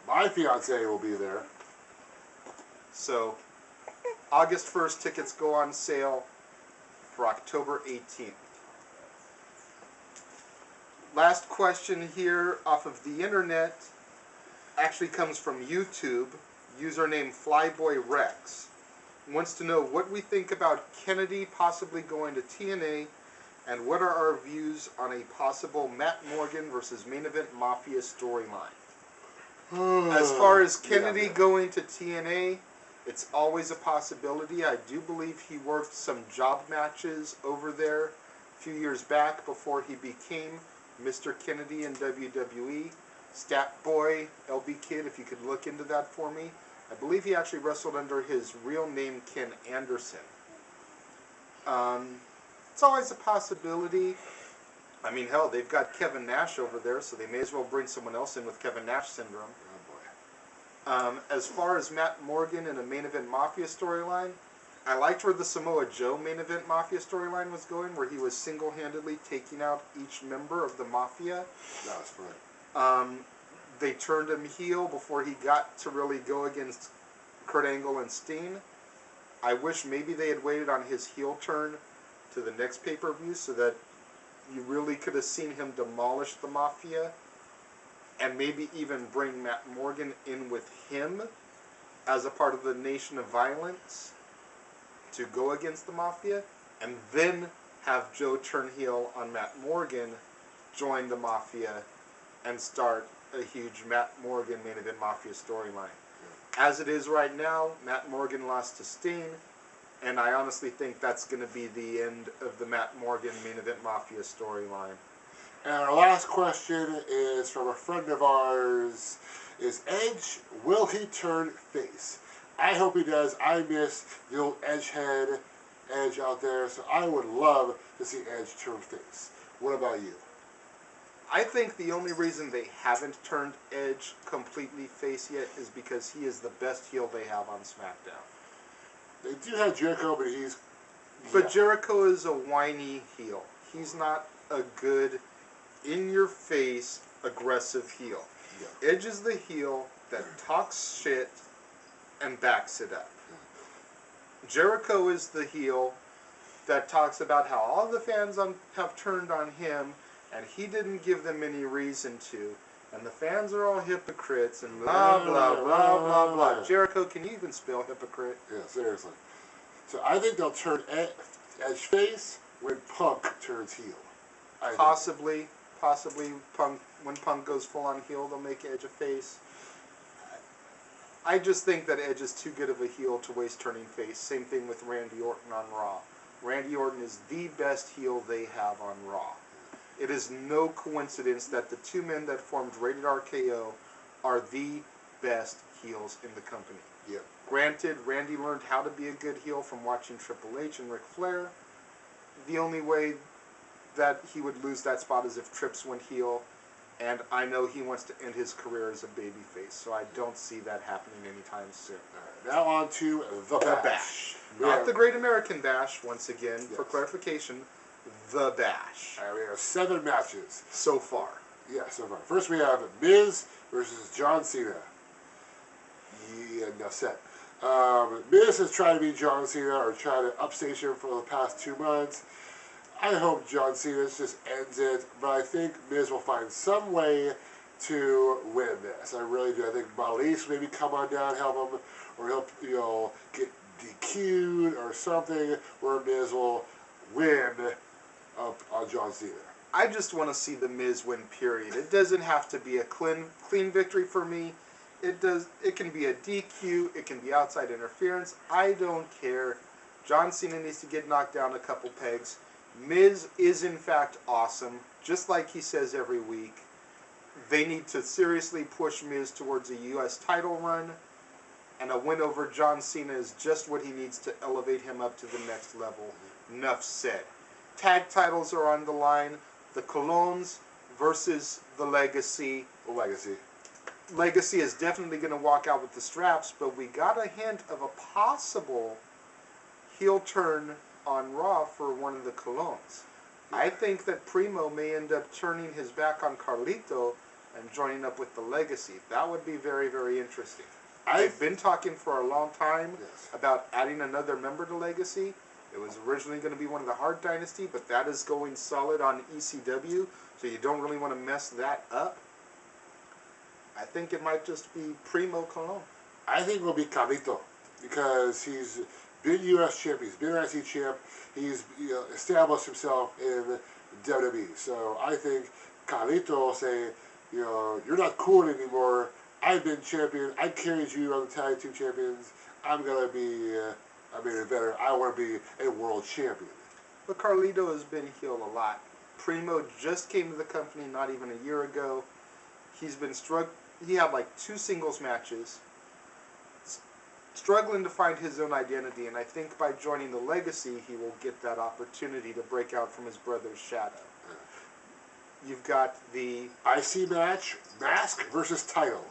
My fiance will be there. So August 1st, tickets go on sale for October 18th. Last question here off of the internet. actually comes from YouTube, username Flyboy Rex. Wants to know what we think about Kennedy possibly going to TNA, and what are our views on a possible Matt Morgan versus Main Event Mafia storyline. As far as Kennedy going to TNA, it's always a possibility. I do believe he worked some job matches over there a few years back before he became Mr. Kennedy in WWE. Stat Boy, LB Kid, if you could look into that for me. I believe he actually wrestled under his real name, Ken Anderson. It's always a possibility. I mean, hell, they've got Kevin Nash over there, so they may as well bring someone else in with Kevin Nash syndrome. Oh, boy. As far as Matt Morgan in a Main Event Mafia storyline, I liked where the Samoa Joe Main Event Mafia storyline was going, where he was single-handedly taking out each member of the Mafia. That was fun. They turned him heel before he got to really go against Kurt Angle and Steen. I wish maybe they had waited on his heel turn to the next pay-per-view so that you really could have seen him demolish the Mafia and maybe even bring Matt Morgan in with him as a part of the Nation of Violence to go against the Mafia, and then have Joe turn heel on Matt Morgan, join the Mafia, and start a huge Matt Morgan Main Event Mafia storyline. As it is right now, Matt Morgan lost to Steen, and I honestly think that's going to be the end of the Matt Morgan Main Event Mafia storyline. And our last question is from a friend of ours. Is Edge, will he turn face? I hope he does. I miss the old Edge out there, so I would love to see Edge turn face. What about you? I think the only reason they haven't turned Edge completely face yet is because he is the best heel they have on SmackDown. They do have Jericho, but he's... But Jericho is a whiny heel. He's not a good, in-your-face, aggressive heel. Yeah. Edge is the heel that talks shit and backs it up. Jericho is the heel that talks about how all the fans have turned on him, and he didn't give them any reason to, and the fans are all hypocrites, and blah, blah, blah, blah, blah. Jericho, can you even spell hypocrite? Yeah, seriously. So I think they'll turn Edge face when Punk turns heel. Possibly Punk, when Punk goes full on heel, they'll make Edge a face. I just think that Edge is too good of a heel to waste turning face. Same thing with Randy Orton on Raw. Randy Orton is the best heel they have on Raw. It is no coincidence that the two men that formed Rated RKO are the best heels in the company. Yeah. Granted, Randy learned how to be a good heel from watching Triple H and Ric Flair. The only way that he would lose that spot is if Trips went heel, and I know he wants to end his career as a babyface, so I don't see that happening anytime soon. All right, now on to the Bash. Not the Great American Bash, once again, for clarification, the Bash. All right, we have 7 matches. So far. Yeah, so far. First we have Miz versus John Cena. Yeah, enough said. Miz has tried to beat John Cena or tried to upstage him for the past 2 months. I hope John Cena just ends it, but I think Miz will find some way to win this. I really do. I think Maurice maybe come on down, help him, or he'll, get DQ'd or something where Miz will win on John Cena. I just want to see the Miz win, period. It doesn't have to be a clean victory for me. It can be a DQ, it can be outside interference. I don't care. John Cena needs to get knocked down a couple pegs. Miz is in fact awesome, just like he says every week. They need to seriously push Miz towards a U.S. title run, and a win over John Cena is just what he needs to elevate him up to the next level. Enough said. Tag titles are on the line. The Colognes versus the Legacy. Legacy is definitely going to walk out with the straps, but we got a hint of a possible heel turn on Raw for one of the Colognes. I think that Primo may end up turning his back on Carlito and joining up with the Legacy. That would be very, very interesting. I've been talking for a long time about adding another member to Legacy. It was originally going to be one of the Hart Dynasty, but that is going solid on ECW, so you don't really want to mess that up. I think it might just be Primo Colon. I think it will be Carlito because he's been U.S. champ, he's been IC champ, he's established himself in WWE. So I think Carlito will say, you're not cool anymore. I've been champion. I carried you on the tag team champions. I'm gonna be better. I want to be a world champion. But Carlito has been healed a lot. Primo just came to the company not even a year ago. He's been He had like 2 singles matches. Struggling to find his own identity, and I think by joining the Legacy, he will get that opportunity to break out from his brother's shadow. You've got the IC match, mask versus title,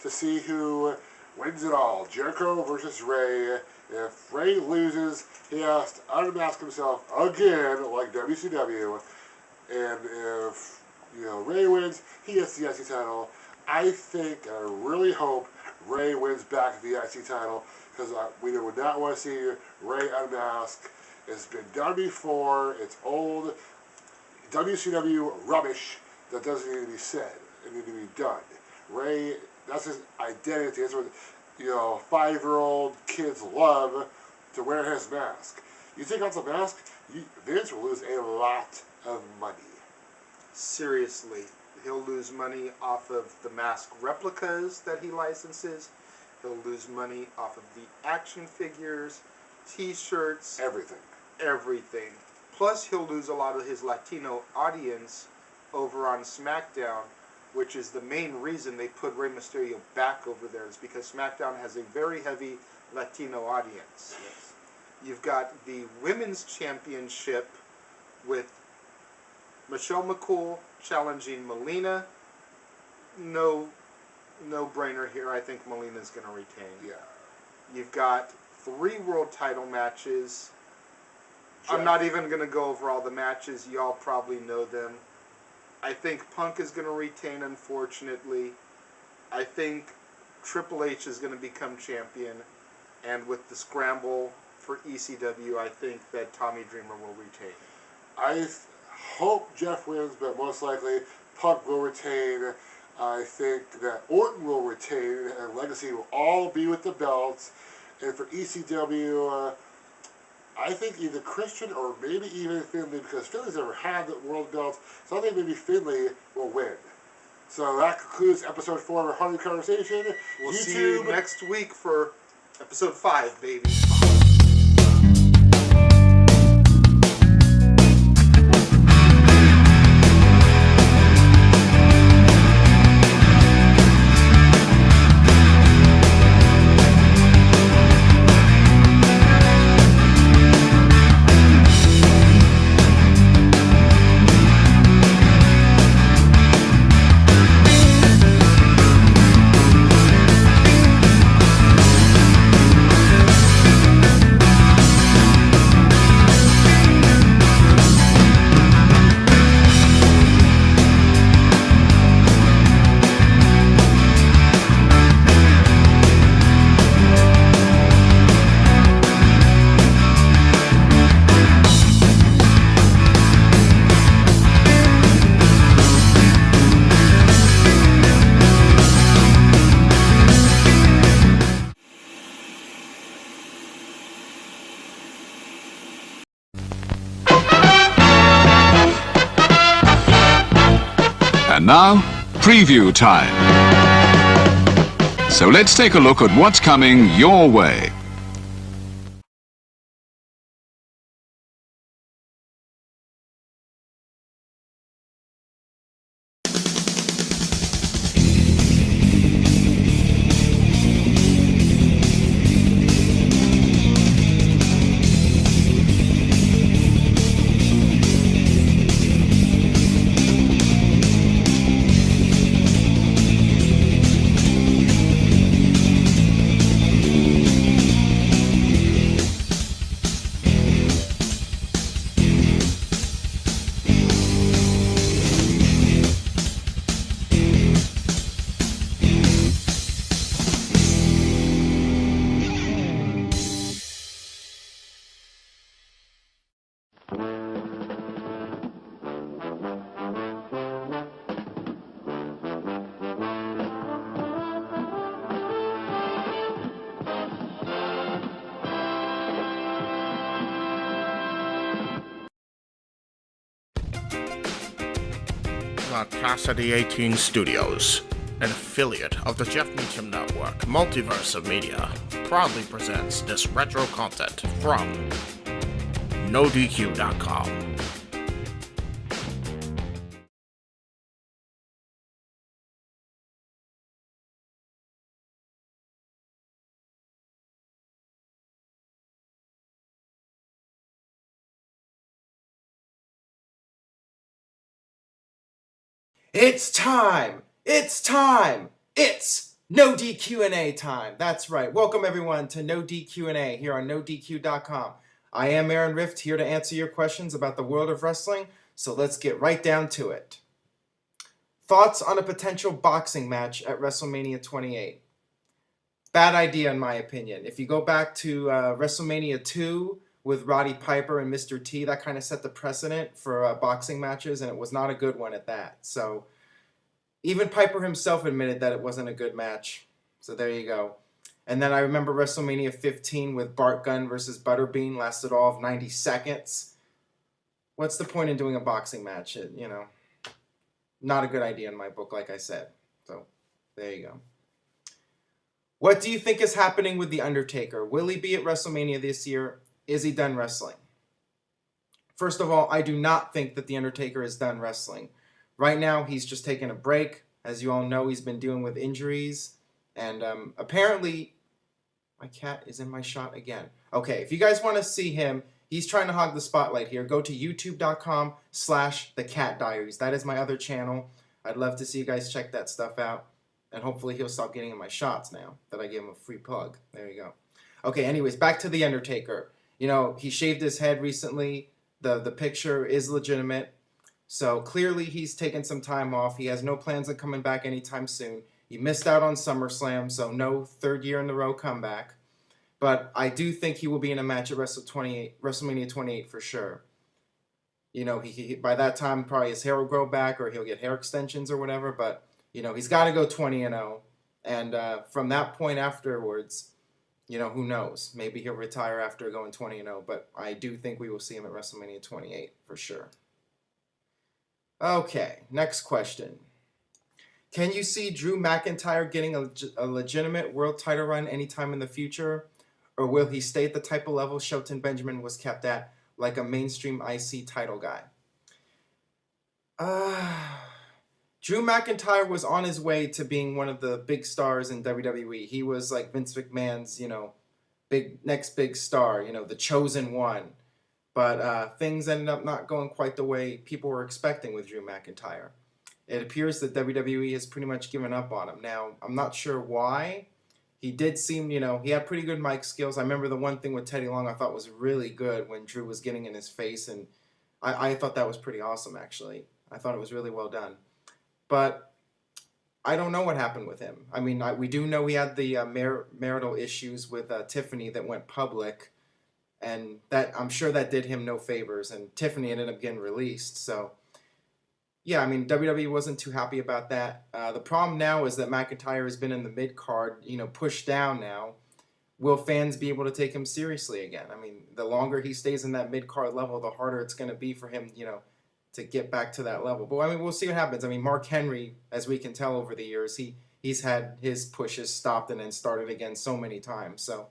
to see who wins it all. Jericho versus Ray. If Ray loses, he has to unmask himself again, like WCW. And if Ray wins, he gets the IC title. I think, I really hope Ray wins back the IC title, because we would not want to see Ray unmasked. It's been done before. It's old WCW rubbish that doesn't need to be said. It needs to be done. Ray, that's his identity. That's what 5-year-old kids love, to wear his mask. You take off the mask, Vince will lose a lot of money. Seriously, he'll lose money off of the mask replicas that he licenses. He'll lose money off of the action figures, T-shirts, everything. Plus, he'll lose a lot of his Latino audience over on SmackDown, which is the main reason they put Rey Mysterio back over there, is because SmackDown has a very heavy Latino audience. Yes. You've got the Women's Championship with Michelle McCool challenging Melina. No-brainer here. I think Melina's going to retain. Yeah. You've got 3 world title matches. Jeff. I'm not even going to go over all the matches. Y'all probably know them. I think Punk is going to retain, unfortunately. I think Triple H is going to become champion. And with the scramble for ECW, I think that Tommy Dreamer will retain. I hope Jeff wins, but most likely Punk will retain. I think that Orton will retain, and Legacy will all be with the belts. And for ECW, I think either Christian or maybe even Finlay, because Finlay's never had the world belts, so I think maybe Finlay will win. So that concludes episode 4 of our Hardy Conversation. We'll see you next week for episode 5, baby. And now, preview time. So let's take a look at what's coming your way. The Casa D18 Studios, an affiliate of the Jeff Meacham Network, Multiverse of Media, proudly presents this retro content from NoDQ.com. It's time! It's time! It's No DQ&A time. That's right. Welcome everyone to No DQ&A here on NoDQ.com. I am Aaron Rift here to answer your questions about the world of wrestling, so let's get right down to it. Thoughts on a potential boxing match at WrestleMania 28? Bad idea in my opinion. If you go back to WrestleMania 2 with Roddy Piper and Mr. T, that kind of set the precedent for boxing matches, and it was not a good one at that. So even Piper himself admitted that it wasn't a good match. So there you go. And then I remember WrestleMania 15 with Bart Gunn versus Butterbean, lasted all of 90 seconds. What's the point in doing a boxing match? Not a good idea in my book, like I said. So there you go. What do you think is happening with The Undertaker? Will he be at WrestleMania this year? Is he done wrestling? First of all, I do not think that The Undertaker is done wrestling. Right now, he's just taking a break. As you all know, he's been dealing with injuries. And apparently, my cat is in my shot again. Okay, if you guys want to see him, he's trying to hog the spotlight here. Go to youtube.com/thecatdiaries. That is my other channel. I'd love to see you guys check that stuff out. And hopefully he'll stop getting in my shots now that I gave him a free plug. There you go. Okay, anyways, back to The Undertaker. You know, he shaved his head recently. The picture is legitimate. So clearly he's taken some time off. He has no plans on coming back anytime soon. He missed out on SummerSlam, so no third year in a row comeback. But I do think he will be in a match at WrestleMania 28 for sure. You know, he by that time probably his hair will grow back or he'll get hair extensions or whatever. But, you know, he's got to go 20-0. And from that point afterwards, you know, who knows? Maybe he'll retire after going 20-0. But I do think we will see him at WrestleMania 28 for sure. Okay, next question. Can you see Drew McIntyre getting a legitimate world title run anytime in the future? Or will he stay at the type of level Shelton Benjamin was kept at, like a mainstream IC title guy? Drew McIntyre was on his way to being one of the big stars in WWE. He was like Vince McMahon's, you know, next big star, you know, the chosen one. But things ended up not going quite the way people were expecting with Drew McIntyre. It appears that WWE has pretty much given up on him. Now, I'm not sure why. He did seem, you know, he had pretty good mic skills. I remember the one thing with Teddy Long I thought was really good when Drew was getting in his face. And I thought that was pretty awesome, actually. I thought it was really well done. But I don't know what happened with him. I mean, we do know he had the marital issues with Tiffany that went public. And that I'm sure that did him no favors. And Tiffany ended up getting released. So, yeah, I mean, WWE wasn't too happy about that. The problem now is that McIntyre has been in the mid-card, you know, pushed down now. Will fans be able to take him seriously again? I mean, the longer he stays in that mid-card level, the harder it's going to be for him, you know, to get back to that level. But, I mean, we'll see what happens. I mean, Mark Henry, as we can tell over the years, he's had his pushes stopped and then started again so many times. So,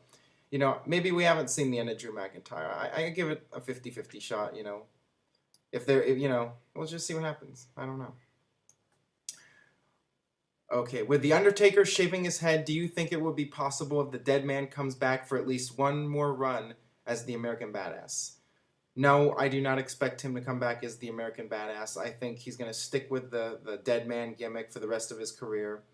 you know, maybe we haven't seen the end of Drew McIntyre. I give it a 50-50 shot, you know. If you know, we'll just see what happens. I don't know. Okay, with The Undertaker shaving his head, do you think it would be possible if the dead man comes back for at least one more run as the American Badass? No, I do not expect him to come back as the American Badass. I think he's going to stick with the dead man gimmick for the rest of his career.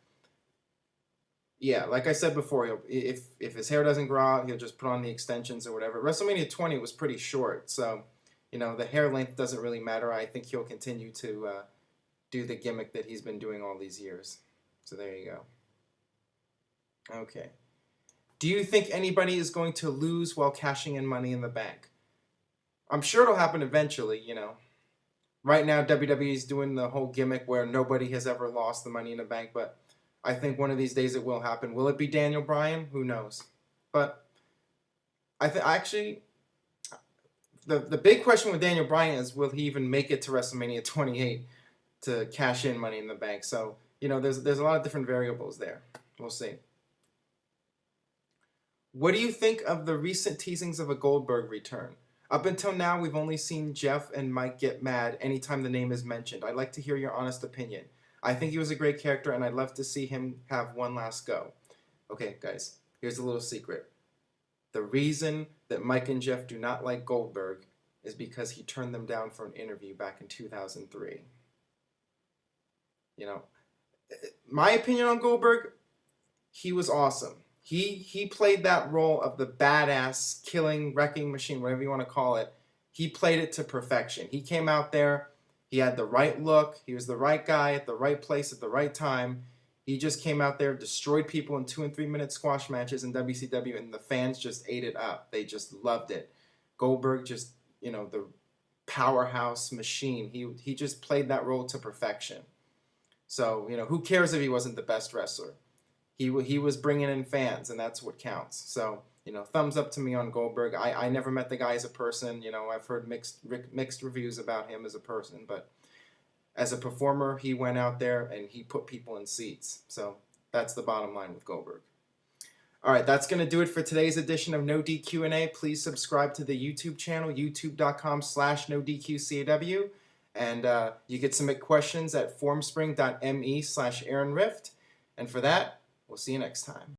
Yeah, like I said before, if his hair doesn't grow out, he'll just put on the extensions or whatever. WrestleMania 20 was pretty short, so, you know, the hair length doesn't really matter. I think he'll continue to do the gimmick that he's been doing all these years. So there you go. Okay. Do you think anybody is going to lose while cashing in Money in the Bank? I'm sure it'll happen eventually, you know. Right now, WWE is doing the whole gimmick where nobody has ever lost the Money in the Bank, but I think one of these days it will happen. Will it be Daniel Bryan? Who knows? But actually, the big question with Daniel Bryan is, will he even make it to WrestleMania 28 to cash in Money in the Bank. So, you know, there's a lot of different variables there. We'll see. What do you think of the recent teasings of a Goldberg return? Up until now, we've only seen Jeff and Mike get mad anytime the name is mentioned. I'd like to hear your honest opinion. I think he was a great character, and I'd love to see him have one last go. Okay, guys, here's a little secret. The reason that Mike and Jeff do not like Goldberg is because he turned them down for an interview back in 2003. You know, my opinion on Goldberg, he was awesome. He played that role of the badass, killing, wrecking machine, whatever you want to call it. He played it to perfection. He came out there, he had the right look, he was the right guy at the right place at the right time. He just came out there, destroyed people in 2 and 3 minute squash matches in WCW, and the fans just ate it up. They just loved it. Goldberg just, you know, the powerhouse machine. He just played that role to perfection. So, you know, who cares if he wasn't the best wrestler? He was bringing in fans, and that's what counts. So, you know, thumbs up to me on Goldberg. I never met the guy as a person. You know, I've heard mixed reviews about him as a person, but as a performer, he went out there and he put people in seats. So that's the bottom line with Goldberg. All right, that's going to do it for today's edition of No DQ&A. Please subscribe to the YouTube channel, youtube.com/NoDQ&AW. And you can submit questions at formspring.me/AaronRift. And for that, we'll see you next time.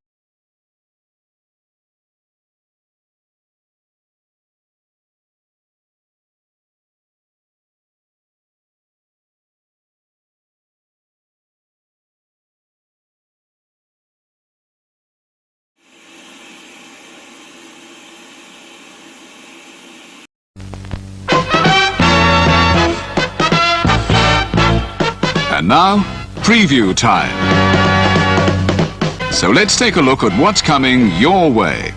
And now, preview time. So let's take a look at what's coming your way.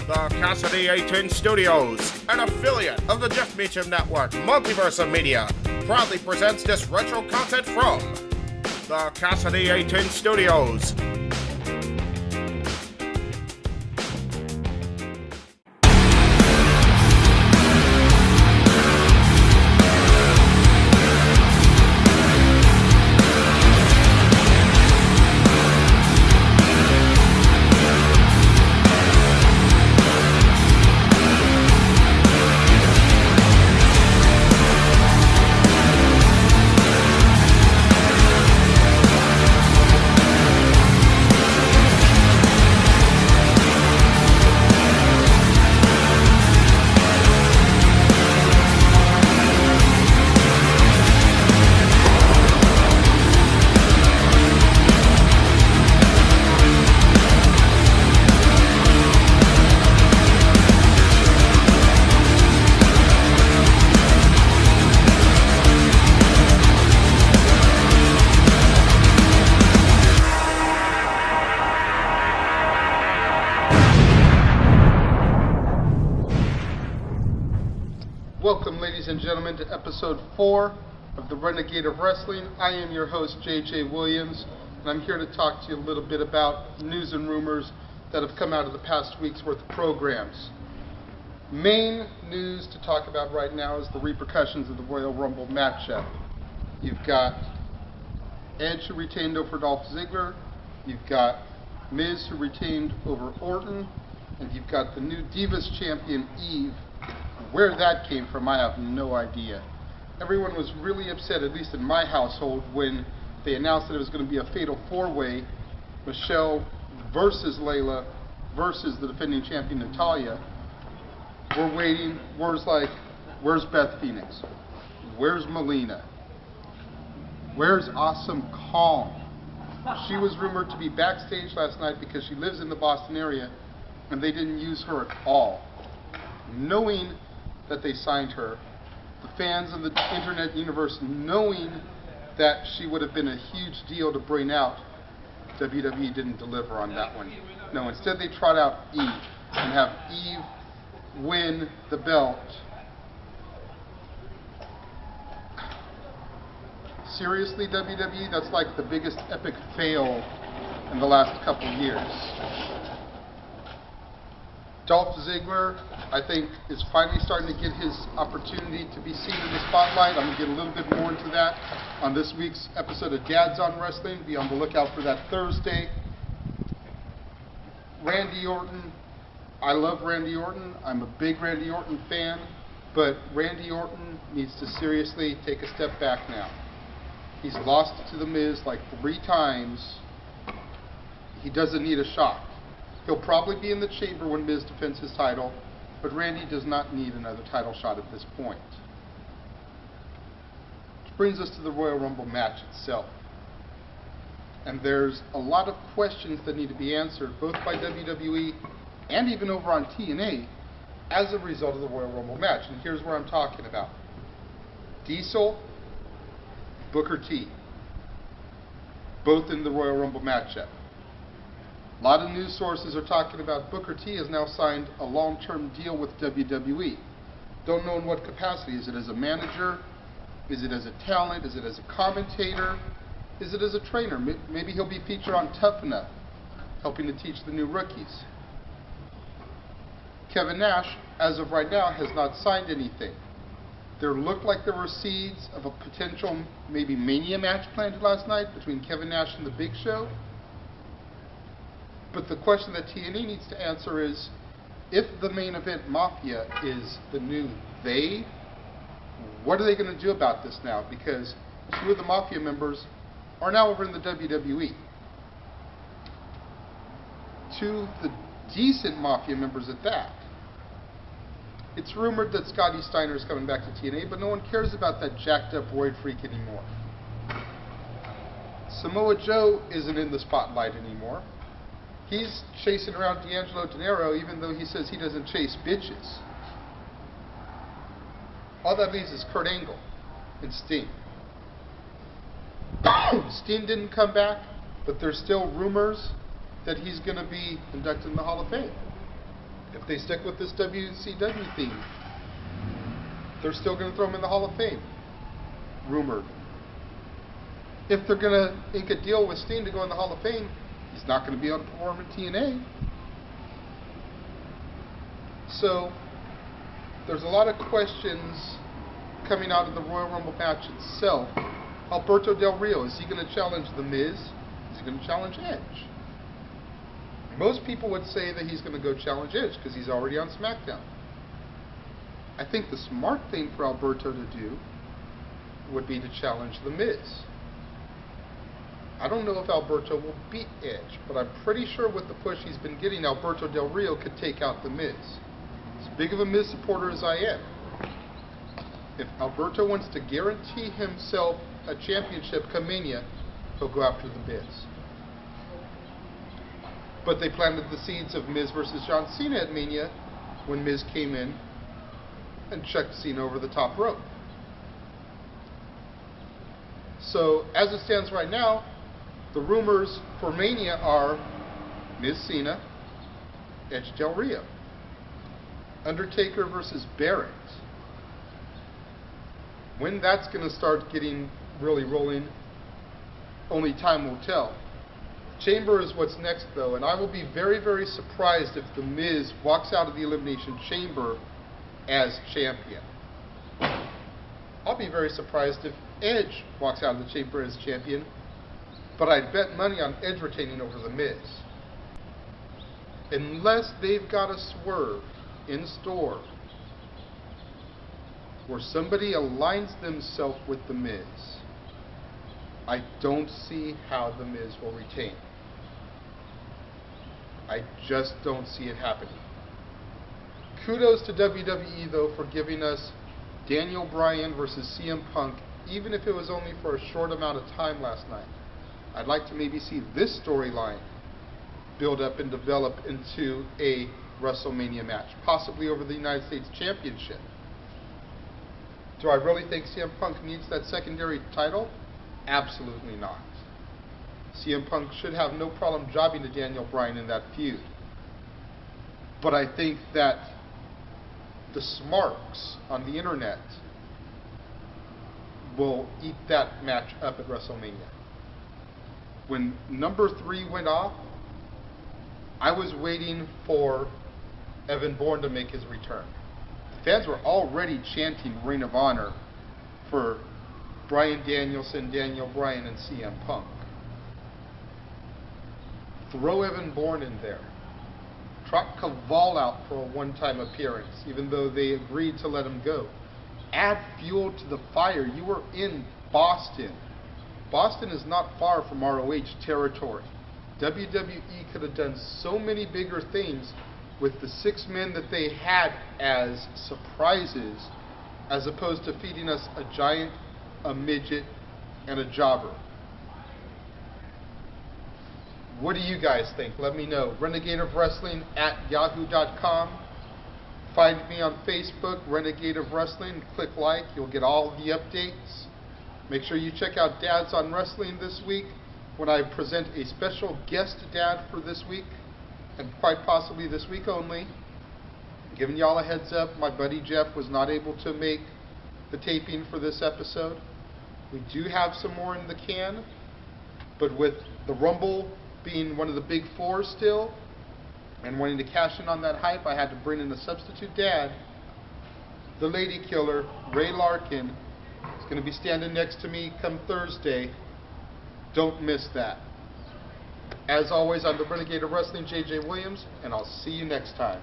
The Casa D18 Studios, an affiliate of the Jeff Meacham Network, Multiverse of Media, proudly presents this retro content from the Casa D18 Studios. Welcome, ladies and gentlemen, to episode 4 of the Renegade of Wrestling. I am your host, JJ Williams, and I'm here to talk to you a little bit about news and rumors that have come out of the past week's worth of programs. Main news to talk about right now is the repercussions of the Royal Rumble matchup. You've got Edge, who retained over Dolph Ziggler. You've got Miz, who retained over Orton. And you've got the new Divas champion, Eve. Where that came from, I have no idea. Everyone was really upset, at least in my household, when they announced that it was going to be a fatal four-way, Michelle versus Layla versus the defending champion, Natalya. We're waiting. Where's Beth Phoenix? Where's Melina? Where's Awesome Kong? She was rumored to be backstage last night because she lives in the Boston area, and they didn't use her at all. Knowing that they signed her, the fans of the internet universe knowing that she would have been a huge deal to bring out, WWE didn't deliver on that one. No, instead they trot out Eve and have Eve win the belt. Seriously, WWE? That's like the biggest epic fail in the last couple years. Dolph Ziggler, I think, is finally starting to get his opportunity to be seen in the spotlight. I'm going to get a little bit more into that on this week's episode of Dad's on Wrestling. Be on the lookout for that Thursday. Randy Orton. I love Randy Orton. I'm a big Randy Orton fan. But Randy Orton needs to seriously take a step back now. He's lost to The Miz like 3 times. He doesn't need a shot. He'll probably be in the chamber when Miz defends his title, but Randy does not need another title shot at this point. Which brings us to the Royal Rumble match itself. And there's a lot of questions that need to be answered, both by WWE and even over on TNA, as a result of the Royal Rumble match. And here's where I'm talking about. Diesel, Booker T, both in the Royal Rumble matchup. A lot of news sources are talking about Booker T has now signed a long-term deal with WWE. Don't know in what capacity. Is it as a manager? Is it as a talent? Is it as a commentator? Is it as a trainer? Maybe he'll be featured on Tough Enough, helping to teach the new rookies. Kevin Nash, as of right now, has not signed anything. There looked like there were seeds of a potential maybe Mania match planned last night between Kevin Nash and The Big Show. But the question that TNA needs to answer is, if the main event Mafia is the new they, what are they going to do about this now? Because 2 of the Mafia members are now over in the WWE. 2 of the decent Mafia members at that. It's rumored that Scotty Steiner is coming back to TNA, but no one cares about that jacked up roid freak anymore. Samoa Joe isn't in the spotlight anymore. He's chasing around D'Angelo Dinero, even though he says he doesn't chase bitches. All that leaves is Kurt Angle and Sting. Sting didn't come back, but there's still rumors that he's going to be inducted in the Hall of Fame. If they stick with this WCW theme, they're still going to throw him in the Hall of Fame. Rumored. If they're going to ink a deal with Sting to go in the Hall of Fame, he's not going to be able to perform in TNA. So, there's a lot of questions coming out of the Royal Rumble match itself. Alberto Del Rio, is he going to challenge The Miz? Is he going to challenge Edge? Most people would say that he's going to go challenge Edge because he's already on SmackDown. I think the smart thing for Alberto to do would be to challenge The Miz. I don't know if Alberto will beat Edge, but I'm pretty sure with the push he's been getting, Alberto Del Rio could take out The Miz. As big of a Miz supporter as I am, if Alberto wants to guarantee himself a championship come Mania, he'll go after The Miz. But they planted the seeds of Miz versus John Cena at Mania when Miz came in and chucked Cena over the top rope. So, as it stands right now, the rumors for Mania are Miz Cena, Edge Del Rio, Undertaker versus Barrett, When that's going to start getting really rolling, only time will tell. Chamber is what's next, though, and I will be very, very surprised if The Miz walks out of the Elimination Chamber as champion. I'll be very surprised if Edge walks out of the Chamber as champion, but I'd bet money on Edge retaining over The Miz. Unless they've got a swerve in store where somebody aligns themselves with The Miz, I don't see how The Miz will retain. I just don't see it happening. Kudos to WWE, though, for giving us Daniel Bryan versus CM Punk, even if it was only for a short amount of time last night. I'd like to maybe see this storyline build up and develop into a WrestleMania match, possibly over the United States Championship. Do I really think CM Punk needs that secondary title? Absolutely not. CM Punk should have no problem jobbing to Daniel Bryan in that feud. But I think that the smarks on the internet will eat that match up at WrestleMania. When number 3 went off, I was waiting for Evan Bourne to make his return. The fans were already chanting Reign of Honor for Bryan Danielson, Daniel Bryan, and CM Punk. Throw Evan Bourne in there. Trot Caval out for a one-time appearance, even though they agreed to let him go. Add fuel to the fire. You were in Boston. Boston is not far from ROH territory. WWE could have done so many bigger things with the 6 men that they had as surprises, as opposed to feeding us a giant, a midget, and a jobber. What do you guys think? Let me know. Renegade of Wrestling at yahoo.com. Find me on Facebook, Renegade of Wrestling. Click like. You'll get all the updates. Make sure you check out Dads on Wrestling this week, when I present a special guest dad for this week, and quite possibly this week only. Giving y'all a heads up, my buddy Jeff was not able to make the taping for this episode. We do have some more in the can, but with the Rumble being one of the big 4 still, and wanting to cash in on that hype, I had to bring in a substitute dad. The Lady Killer, Ray Larkin, is going to be standing next to me come Thursday. Don't miss that. As always, I'm the Renegade of Wrestling, JJ Williams, and I'll see you next time.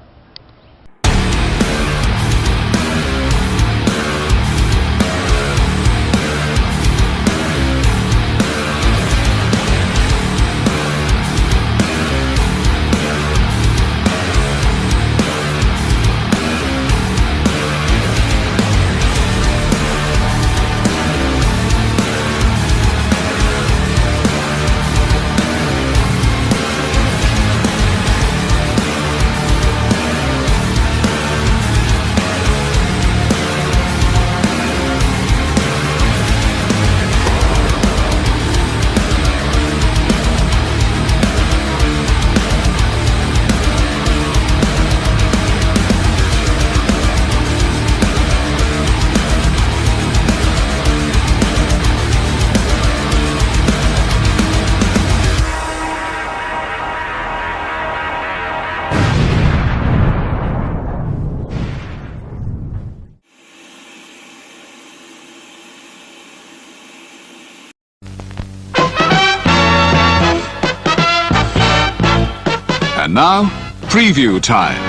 And now, preview time.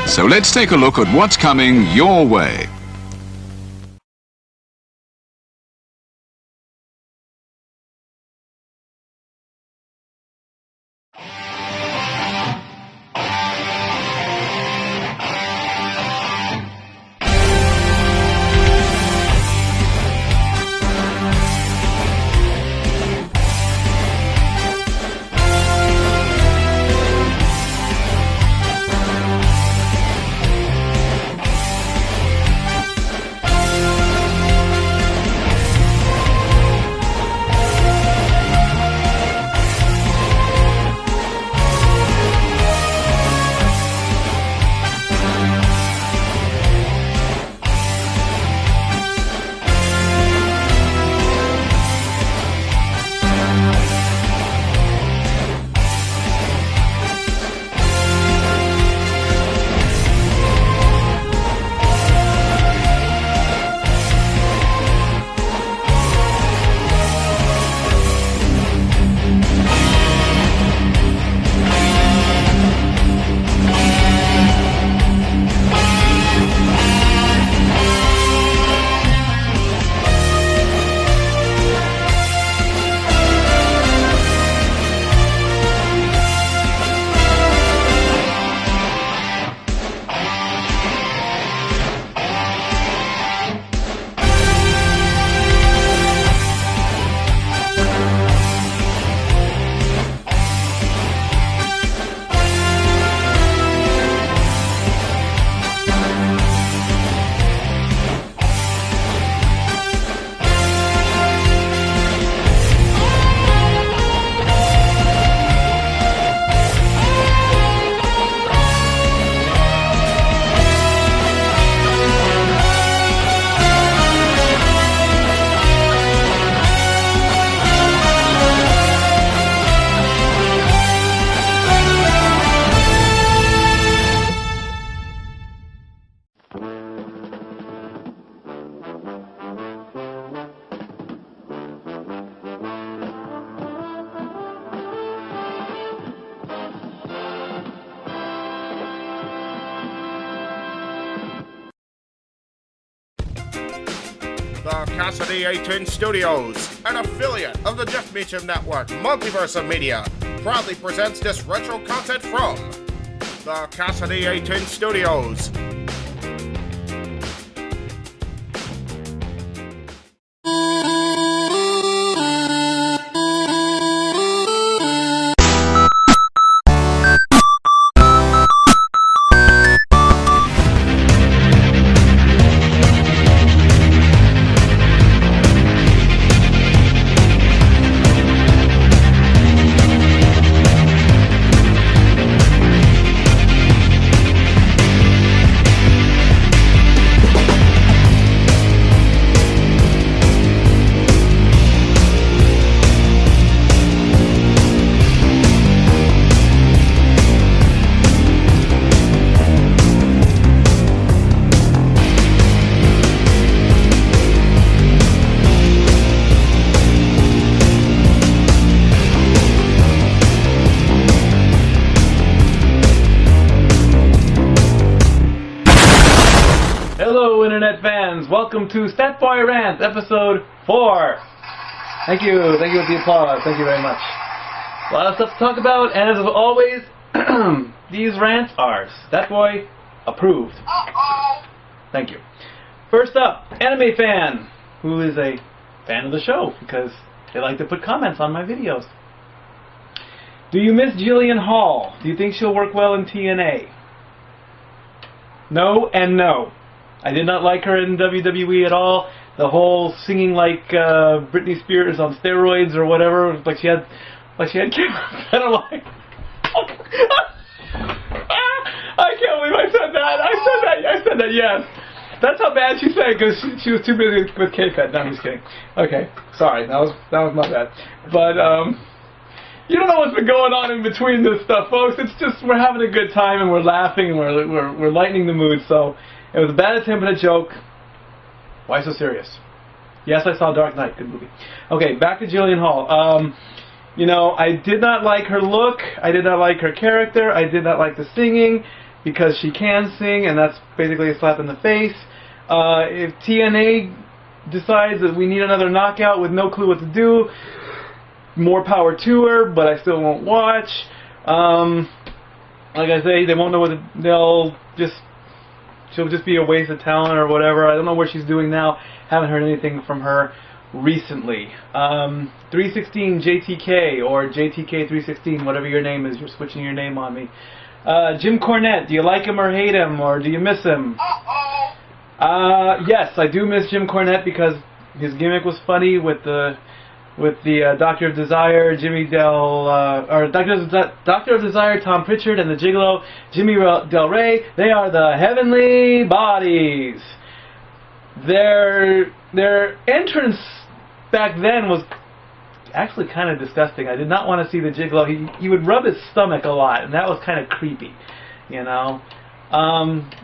So let's take a look at what's coming your way. The Casa D18 Studios, an affiliate of the Jeff Meacham Network, Multiverse of Media, proudly presents this retro content from the Casa D18 Studios. Hello, Internet fans. Welcome to Boy Rants, episode 4. Thank you with the applause. Thank you very much. A lot of stuff to talk about, and as always, these rants are Boy approved. Thank you. First up, anime fan, who is a fan of the show because they like to put comments on my videos. Do you miss Jillian Hall? Do you think she'll work well in TNA? No and no. I did not like her in WWE at all. The whole singing like Britney Spears on steroids or whatever, like she had I don't like. I can't believe I said that. I said that. Yes, that's how bad she sang because she was too busy with K-Fed. No, I'm just kidding. Okay, sorry, that was my bad. But you don't know what's been going on in between this stuff, folks. It's just we're having a good time and we're laughing and we're lightening the mood. So. It was a bad attempt at a joke. Why so serious? Yes, I saw Dark Knight. Good movie. Okay, back to Jillian Hall. You know, I did not like her look. I did not like her character. I did not like the singing because she can sing, and that's basically a slap in the face. If TNA decides that we need another knockout with no clue what to do, more power to her, but I still won't watch. Like I say, they won't know what she'll just be a waste of talent or whatever. I don't know what she's doing now. Haven't heard anything from her recently. 316 JTK or JTK 316, whatever your name is. You're switching your name on me. Jim Cornette, do you like him or hate him or do you miss him? Yes, I do miss Jim Cornette because his gimmick was funny with the Doctor of Desire, Doctor of Desire, Tom Pritchard, and the Gigolo, Jimmy Del Rey. They are the heavenly bodies. Their entrance back then was actually kind of disgusting. I did not want to see the Gigolo. He would rub his stomach a lot, and that was kind of creepy, you know.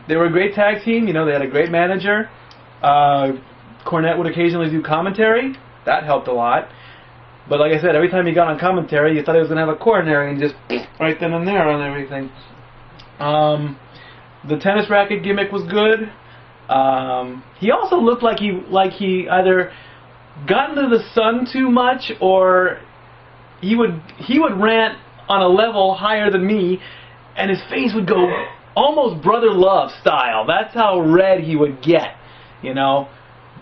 They were a great tag team. You know, they had a great manager. Cornette would occasionally do commentary. That helped a lot. But like I said, every time he got on commentary, you thought he was going to have a coronary and just right then and there on everything. The tennis racket gimmick was good. He also looked like he either got into the sun too much or he would rant on a level higher than me and his face would go almost Brother Love style. That's how red he would get, you know.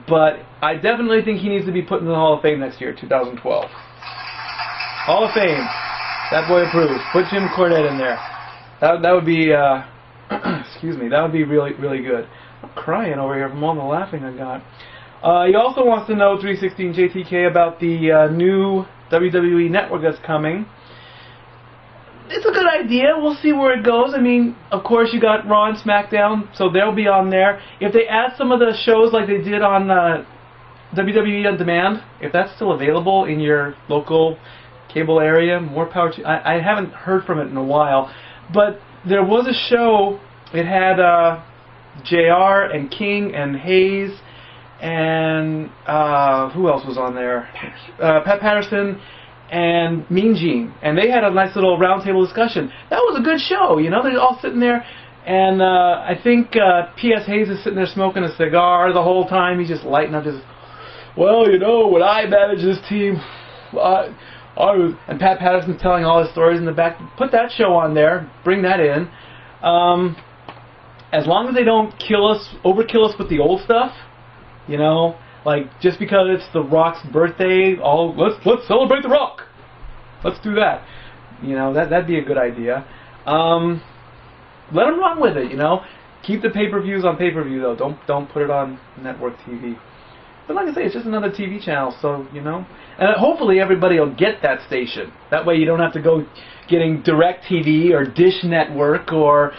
But I definitely think he needs to be put in the Hall of Fame next year, 2012. Hall of Fame. That boy approves. Put Jim Cornette in there. That would be, excuse me, that would be really, really good. I'm crying over here from all the laughing I got. He also wants to know, 316 JTK, about the new WWE Network that's coming. It's a good idea. We'll see where it goes. I mean, of course, you got Raw and SmackDown, so they'll be on there. If they add some of the shows like they did on WWE On Demand, if that's still available in your local cable area, more power to... I haven't heard from it in a while, but there was a show. It had JR and King and Hayes and who else was on there? Pat Patterson and Mean Gene, and they had a nice little roundtable discussion. That was a good show, you know. They're all sitting there, and I think P.S. Hayes is sitting there smoking a cigar the whole time. He's just lighting up, just well, you know, when I managed this team, I was, and Pat Patterson's telling all his stories in the back. Put that show on there. Bring that in. As long as they don't overkill us with the old stuff, you know, like just because it's The Rock's birthday, let's celebrate The Rock. Let's do that. You know, that'd be a good idea. Let them run with it. You know, keep the pay-per-views on pay-per-view though. Don't put it on network TV. But like I say, it's just another TV channel, so, you know. And hopefully everybody will get that station. That way you don't have to go getting DirecTV or Dish Network or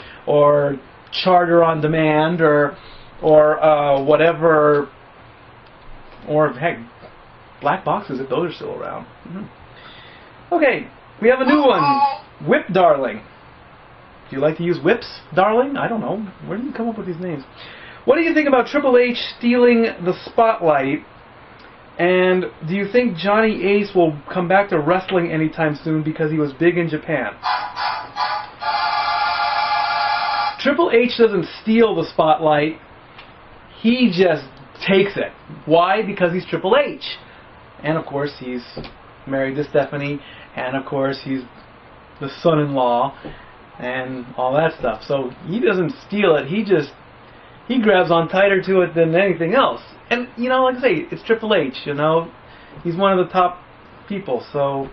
Charter on Demand or whatever. Or, heck, black boxes if those are still around. Mm-hmm. Okay, we have a new one. Whip Darling. Do you like to use whips, darling? I don't know. Where did you come up with these names? What do you think about Triple H stealing the spotlight? And do you think Johnny Ace will come back to wrestling anytime soon because he was big in Japan? Triple H doesn't steal the spotlight. He just takes it. Why? Because he's Triple H. And of course he's married to Stephanie. And of course he's the son-in-law and all that stuff. So he doesn't steal it. He grabs on tighter to it than anything else. And, you know, like I say, it's Triple H, you know. He's one of the top people, so,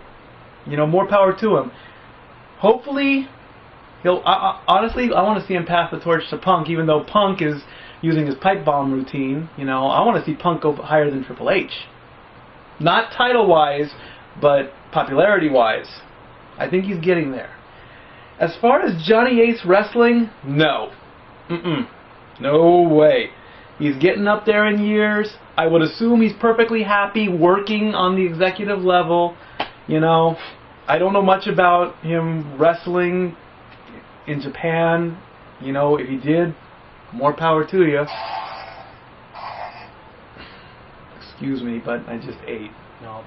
you know, more power to him. Hopefully, honestly, I want to see him pass the torch to Punk, even though Punk is using his pipe bomb routine. You know, I want to see Punk go higher than Triple H. Not title-wise, but popularity-wise. I think he's getting there. As far as Johnny Ace wrestling, no. No way. He's getting up there in years. I would assume he's perfectly happy working on the executive level. You know, I don't know much about him wrestling in Japan. You know, if he did, more power to you. Excuse me, but I just ate. No,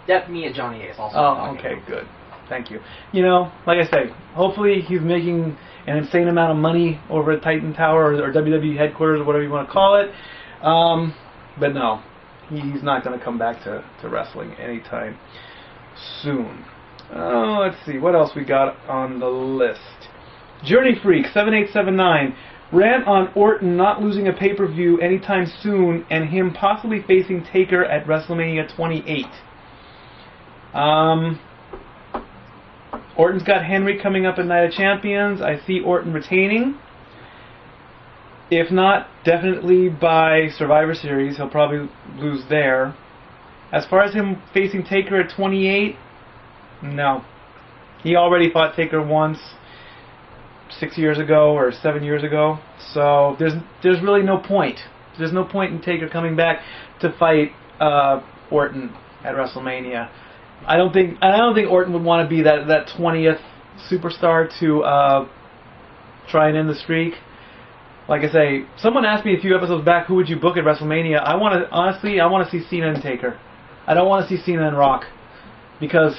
that me and Johnny Ace also. Oh, okay, good. Thank you. You know, like I say, hopefully he's making an insane amount of money over at Titan Tower or WWE headquarters or whatever you want to call it. But no, he's not going to come back to wrestling anytime soon. Let's see, what else we got on the list? Journey Freak 7879 rant on Orton not losing a pay-per-view anytime soon and him possibly facing Taker at WrestleMania 28. Orton's got Henry coming up at Night of Champions. I see Orton retaining. If not, definitely by Survivor Series. He'll probably lose there. As far as him facing Taker at 28, no. He already fought Taker once 6 years ago or 7 years ago. So there's really no point. There's no point in Taker coming back to fight Orton at WrestleMania. I don't think Orton would want to be that 20th superstar to try and end the streak. Like I say, someone asked me a few episodes back, who would you book at WrestleMania? I want to see Cena and Taker. I don't want to see Cena and Rock, because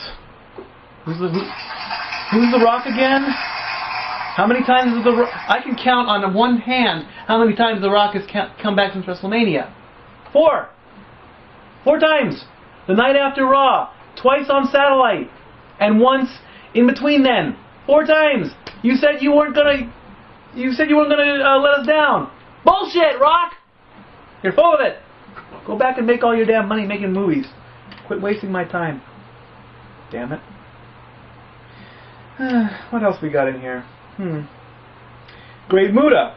who's the Rock again? How many times is I can count on one hand how many times the Rock has come back since WrestleMania. 4 times. The night after Raw. Twice on satellite, and once in between then. 4 times. You said you weren't gonna let us down. Bullshit, Rock! You're full of it. Go back and make all your damn money making movies. Quit wasting my time. Damn it. What else we got in here? Great Muda.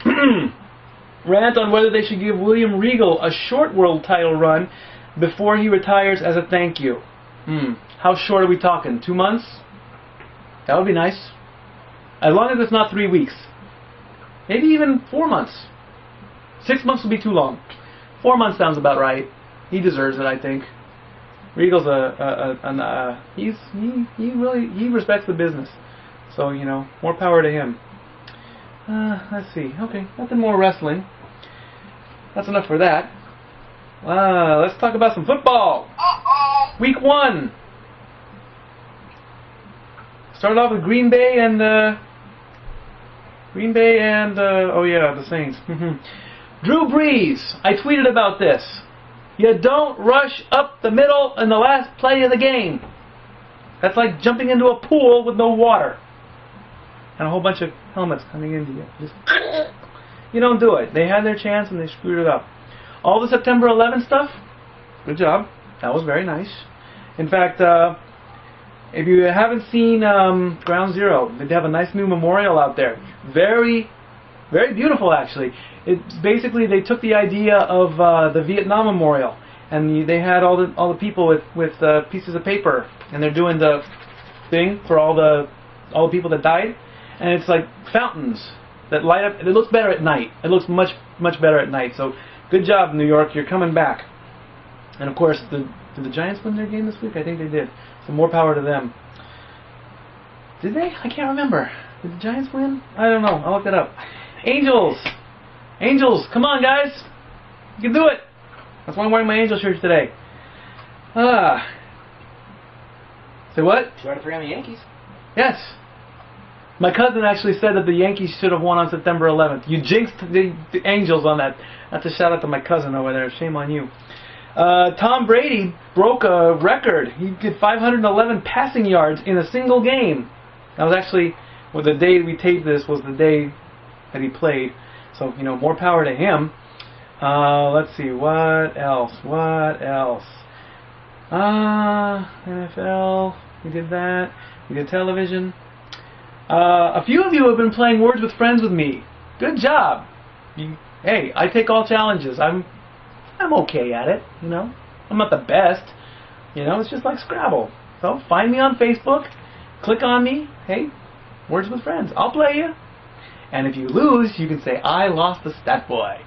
Rant on whether they should give William Regal a short world title run before he retires as a thank you. How short are we talking? 2 months? That would be nice. As long as it's not 3 weeks. Maybe even 4 months. 6 months would be too long. 4 months sounds about right. He deserves it, I think. Regal's he respects the business. So, you know, more power to him. Let's see. Okay, nothing more wrestling. That's enough for that. Let's talk about some football. Week 1. Started off with Green Bay and the Saints. Drew Brees. I tweeted about this. You don't rush up the middle in the last play of the game. That's like jumping into a pool with no water. And a whole bunch of helmets coming into you. Just, you don't do it. They had their chance and they screwed it up. All the September 11 stuff, good job. That was very nice. In fact, if you haven't seen Ground Zero, they have a nice new memorial out there. Very, very beautiful, actually. It's basically, they took the idea of the Vietnam Memorial, and they had all the people with pieces of paper, and they're doing the thing for all the people that died, and it's like fountains that light up. It looks better at night. It looks much better at night. So good job, New York. You're coming back. And of course, did the Giants win their game this week? I think they did. So more power to them. Did they? I can't remember. Did the Giants win? I don't know. I'll look it up. Angels, come on, guys. You can do it. That's why I'm wearing my Angel shirt today. Say what? 2 out of 3 on the Yankees. Yes. My cousin actually said that the Yankees should have won on September 11th. You jinxed the Angels on that. That's a shout out to my cousin over there. Shame on you. Tom Brady broke a record. He did 511 passing yards in a single game. That was actually, well, the day we taped this was the day that he played. So, you know, more power to him. Let's see, what else? NFL, we did that. We did television. A few of you have been playing Words with Friends with me. Good job. Hey, I take all challenges. I'm okay at it, you know. I'm not the best. You know, it's just like Scrabble. So find me on Facebook, click on me. Hey, Words with Friends. I'll play you. And if you lose, you can say, I lost the Stat Boy.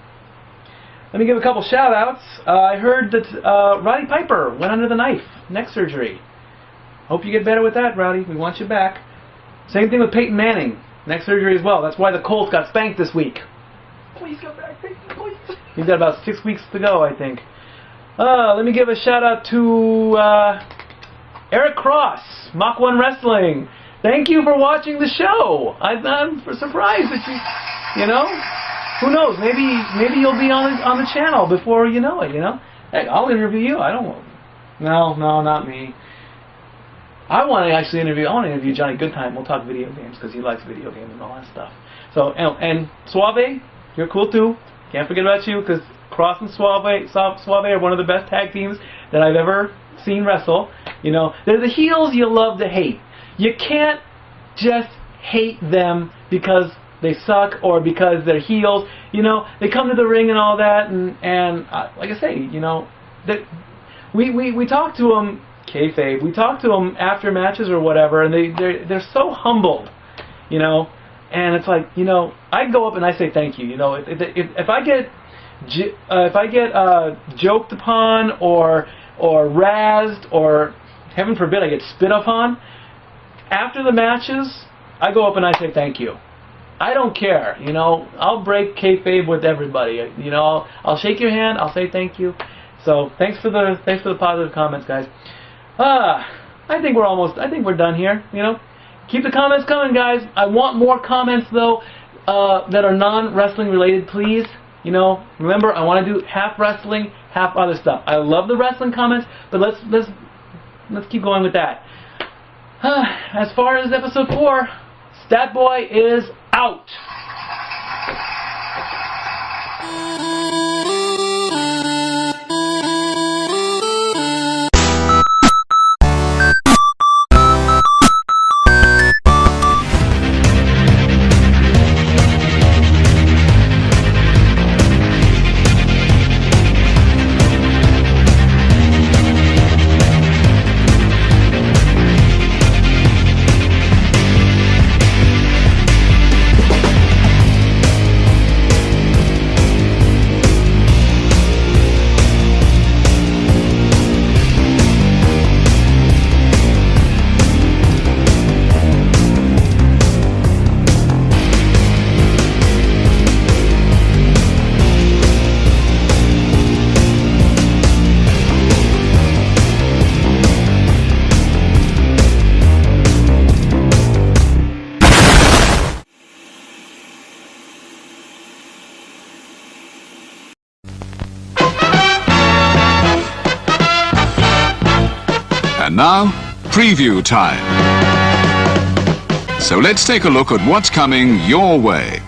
Let me give a couple shout-outs. I heard that Roddy Piper went under the knife, neck surgery. Hope you get better with that, Roddy. We want you back. Same thing with Peyton Manning, neck surgery as well. That's why the Colts got spanked this week. Please come back, Peyton, please. He's got about 6 weeks to go, I think. Let me give a shout-out to Eric Cross, Mach 1 Wrestling. Thank you for watching the show. I'm surprised that you know. Who knows? Maybe you'll be on the channel before you know it. You know. Hey, I'll interview you. I don't. No, not me. I want to actually interview. I want to interview Johnny Goodtime. We'll talk video games because he likes video games and all that stuff. So and Suave, you're cool too. Can't forget about you because Cross and Suave are one of the best tag teams that I've ever seen wrestle. You know, they're the heels you love to hate. You can't just hate them because they suck or because they're heels. You know, they come to the ring and all that, and like I say, you know, that we talk to them, kayfabe. We talk to them after matches or whatever, and they're so humbled, you know. And it's like, you know, I go up and I say thank you. You know, if I get joked upon or razzed or heaven forbid I get spit upon after the matches, I go up and I say thank you. I don't care, you know. I'll break kayfabe with everybody. You know, I'll shake your hand. I'll say thank you. So thanks for the positive comments, guys. I think we're done here. You know, keep the comments coming, guys. I want more comments though that are non-wrestling related, please. You know, remember I want to do half wrestling, half other stuff. I love the wrestling comments, but let's keep going with that. As far as episode 4, Stat Boy is out. now, preview time. So let's take a look at what's coming your way.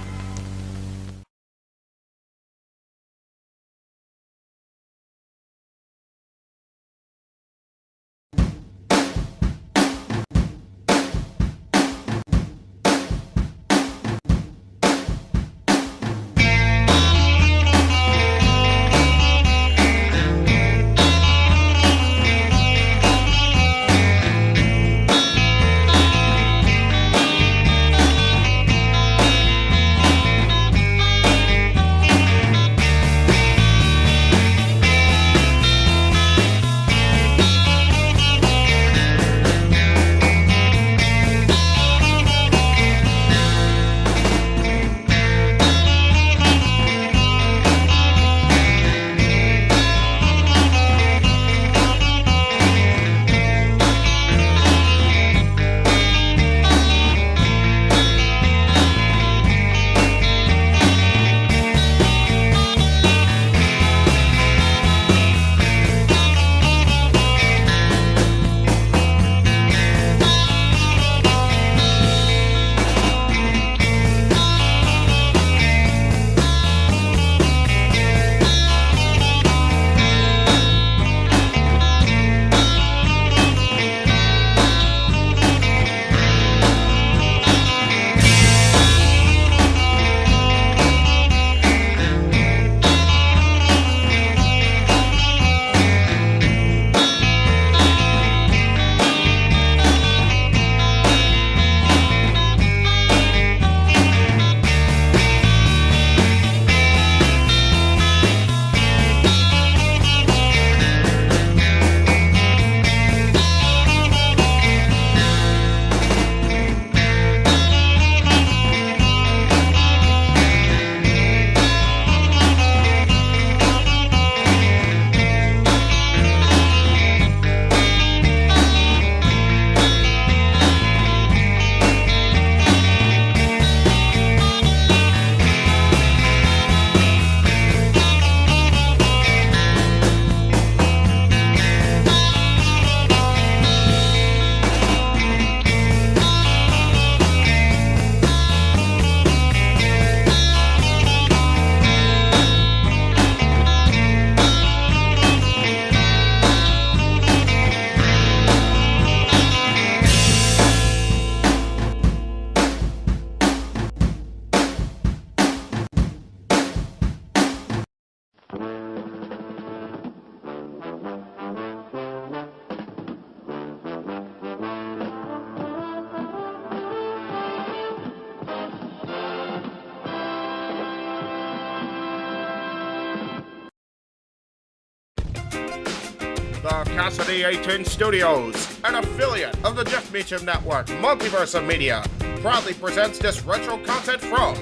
The Casa D18 Studios, an affiliate of the Jeff Meacham Network, Multiverse of Media, proudly presents this retro content from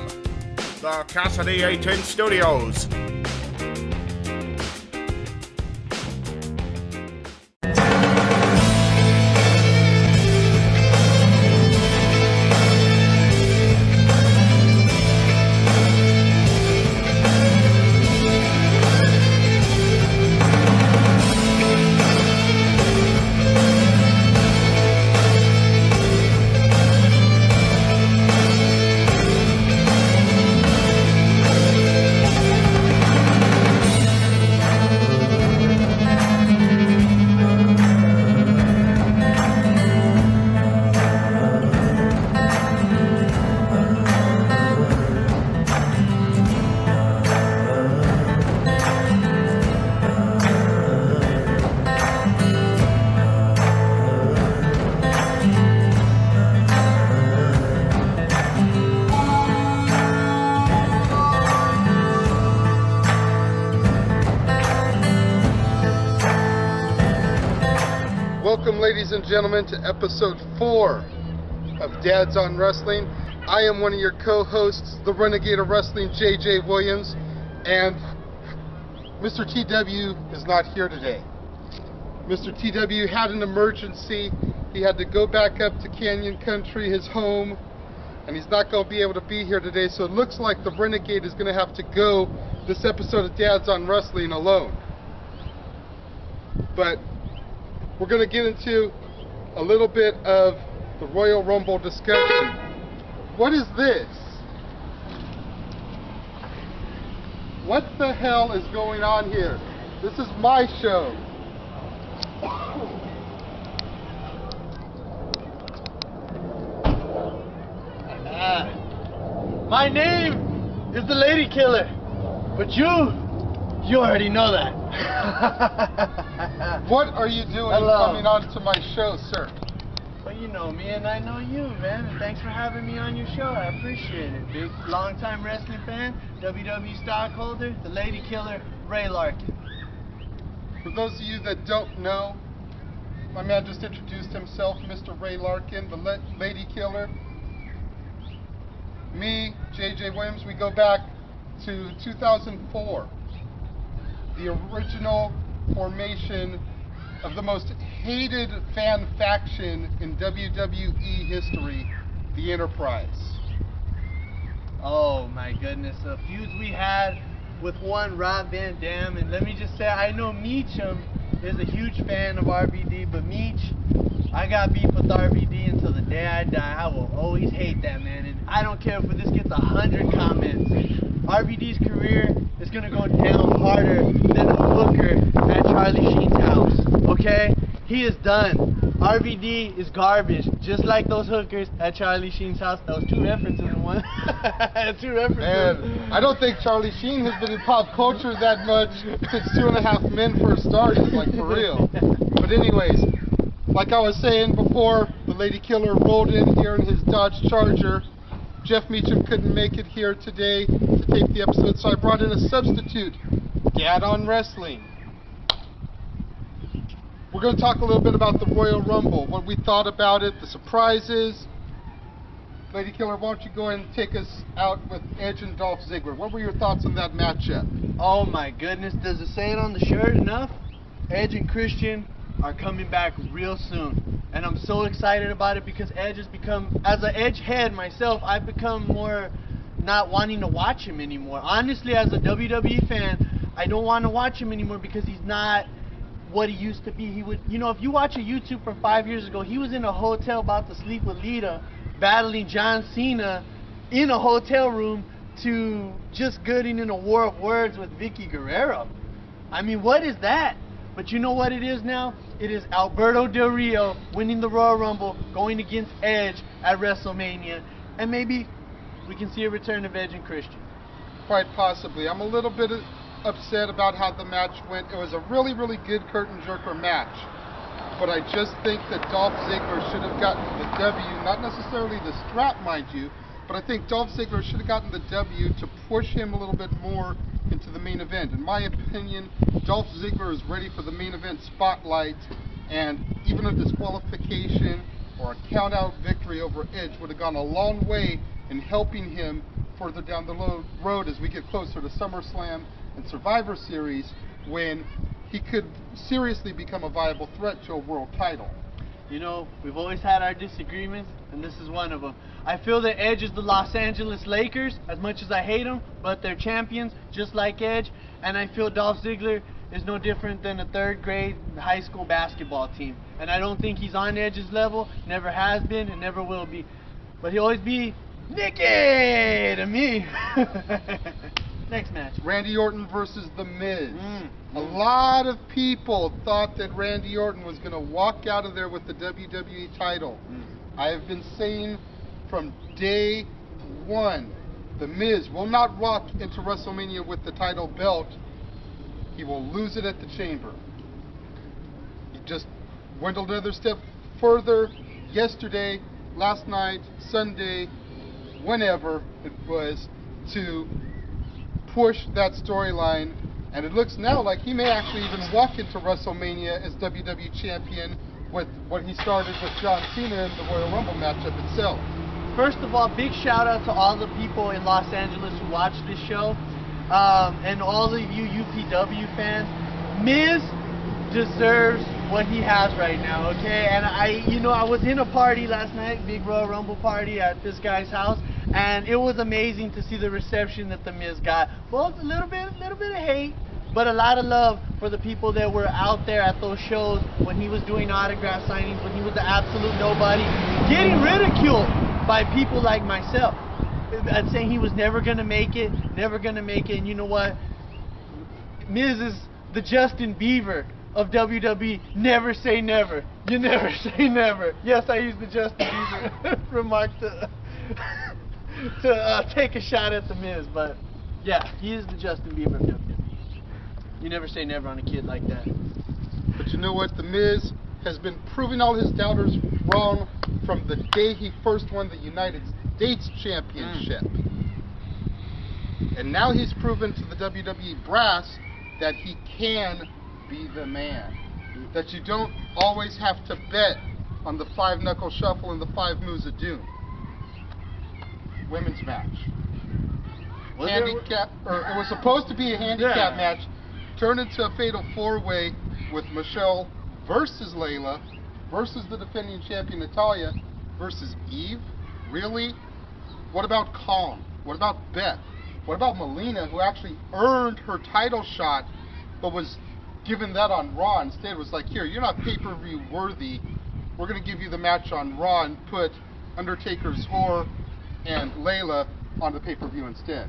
the Casa D18 Studios. Welcome, ladies and gentlemen, to episode 4 of Dads on Wrestling. I am one of your co-hosts, the Renegade of Wrestling, JJ Williams, and Mr. TW is not here today. Mr. TW had an emergency. He had to go back up to Canyon Country, his home, and he's not going to be able to be here today, so it looks like the Renegade is going to have to go this episode of Dads on Wrestling alone. But we're going to get into a little bit of the Royal Rumble discussion. What is this? What the hell is going on here? This is my show. My name is the Lady Killer, but you already know that. What are you doing coming on to my show, sir? Well, you know me and I know you, man, and thanks for having me on your show. I appreciate it. Big, long-time wrestling fan, WWE stockholder, the Lady Killer, Ray Larkin. For those of you that don't know, my man just introduced himself, Mr. Ray Larkin, the Lady Killer. Me, J.J. Williams, we go back to 2004, the original formation of the most hated fan faction in WWE history, the Enterprise. Oh my goodness, the feuds we had with one Rob Van Dam, and let me just say, I know Meacham is a huge fan of RVD, but Meach, I got beef with RVD until the day I die. I will always hate that man, and I don't care if this gets 100 comments. RVD's career is gonna go down harder than a hooker at Charlie Sheen's house, okay? He is done. RVD is garbage, just like those hookers at Charlie Sheen's house. That was 2 references in one. 2 references. And I don't think Charlie Sheen has been in pop culture that much since 2.5 Men First Started, like for real. But anyways, like I was saying before, the Lady Killer rolled in here in his Dodge Charger. Jeff Meacham couldn't make it here today to tape the episode, so I brought in a substitute, Dad on Wrestling. We're going to talk a little bit about the Royal Rumble, what we thought about it, the surprises. Lady Killer, why don't you go ahead and take us out with Edge and Dolph Ziggler. What were your thoughts on that matchup? Oh my goodness, does it say it on the shirt enough? Edge and Christian are coming back real soon, and I'm so excited about it because Edge has become, as an Edge head myself, I've become more not wanting to watch him anymore. Honestly, as a WWE fan, I don't want to watch him anymore because he's not what he used to be. He would, you know, if you watch a YouTube from 5 years ago, he was in a hotel about to sleep with Lita, battling John Cena in a hotel room, to just getting in a war of words with Vicky Guerrero. I mean, what is that? But you know what it is now? It is Alberto Del Rio winning the Royal Rumble, going against Edge at WrestleMania, and maybe we can see a return of Edge and Christian. Quite possibly. I'm a little bit upset about how the match went. It was a really, really good curtain jerker match, but I just think that Dolph Ziggler should have gotten the W, not necessarily the strap, mind you, but I think Dolph Ziggler should have gotten the W to push him a little bit more into the main event. In my opinion, Dolph Ziggler is ready for the main event spotlight, and even a disqualification or a count-out victory over Edge would have gone a long way in helping him further down the road as we get closer to SummerSlam and Survivor Series, when he could seriously become a viable threat to a world title. You know, we've always had our disagreements, and this is one of them. I feel that Edge is the Los Angeles Lakers, as much as I hate them, but they're champions, just like Edge. And I feel Dolph Ziggler is no different than a 3rd grade high school basketball team. And I don't think he's on Edge's level, never has been, and never will be. But he'll always be Nicky to me. Next match. Randy Orton versus The Miz. A lot of people thought that Randy Orton was going to walk out of there with the WWE title. I have been saying from day one, The Miz will not walk into WrestleMania with the title belt. He will lose it at the Chamber. He just went another step further yesterday, last night, Sunday, whenever it was, to push that storyline, and it looks now like he may actually even walk into WrestleMania as WWE Champion with what he started with John Cena in the Royal Rumble matchup itself. First of all, big shout out to all the people in Los Angeles who watch this show, and all of you UPW fans. Miz deserves what he has right now, okay? And I was in a party last night, big Royal Rumble party at this guy's house, and it was amazing to see the reception that the Miz got. Both a little bit of hate, but a lot of love for the people that were out there at those shows when he was doing autograph signings, when he was the absolute nobody, getting ridiculed by people like myself, and saying he was never gonna make it, and you know what? Miz is the Justin Bieber of WWE. Never say never. You never say never. Yes, I used the Justin Bieber remark to take a shot at the Miz, but yeah, he is the Justin Bieber of WWE. You never say never on a kid like that. But you know what? The Miz has been proving all his doubters wrong from the day he first won the United States Championship. And now he's proven to the WWE brass that he can be the man. That you don't always have to bet on the 5-knuckle shuffle and the 5 moves of doom. Women's match. Handicap, or it was supposed to be a handicap match, turned into a fatal 4-way with Michelle versus Layla versus the defending champion Natalya versus Eve. Really? What about Kong? What about Beth? What about Melina, who actually earned her title shot but was given that on Raw instead? Was like, here, you're not pay-per-view worthy. We're going to give you the match on Raw and put Undertaker's whore and Layla on the pay-per-view instead.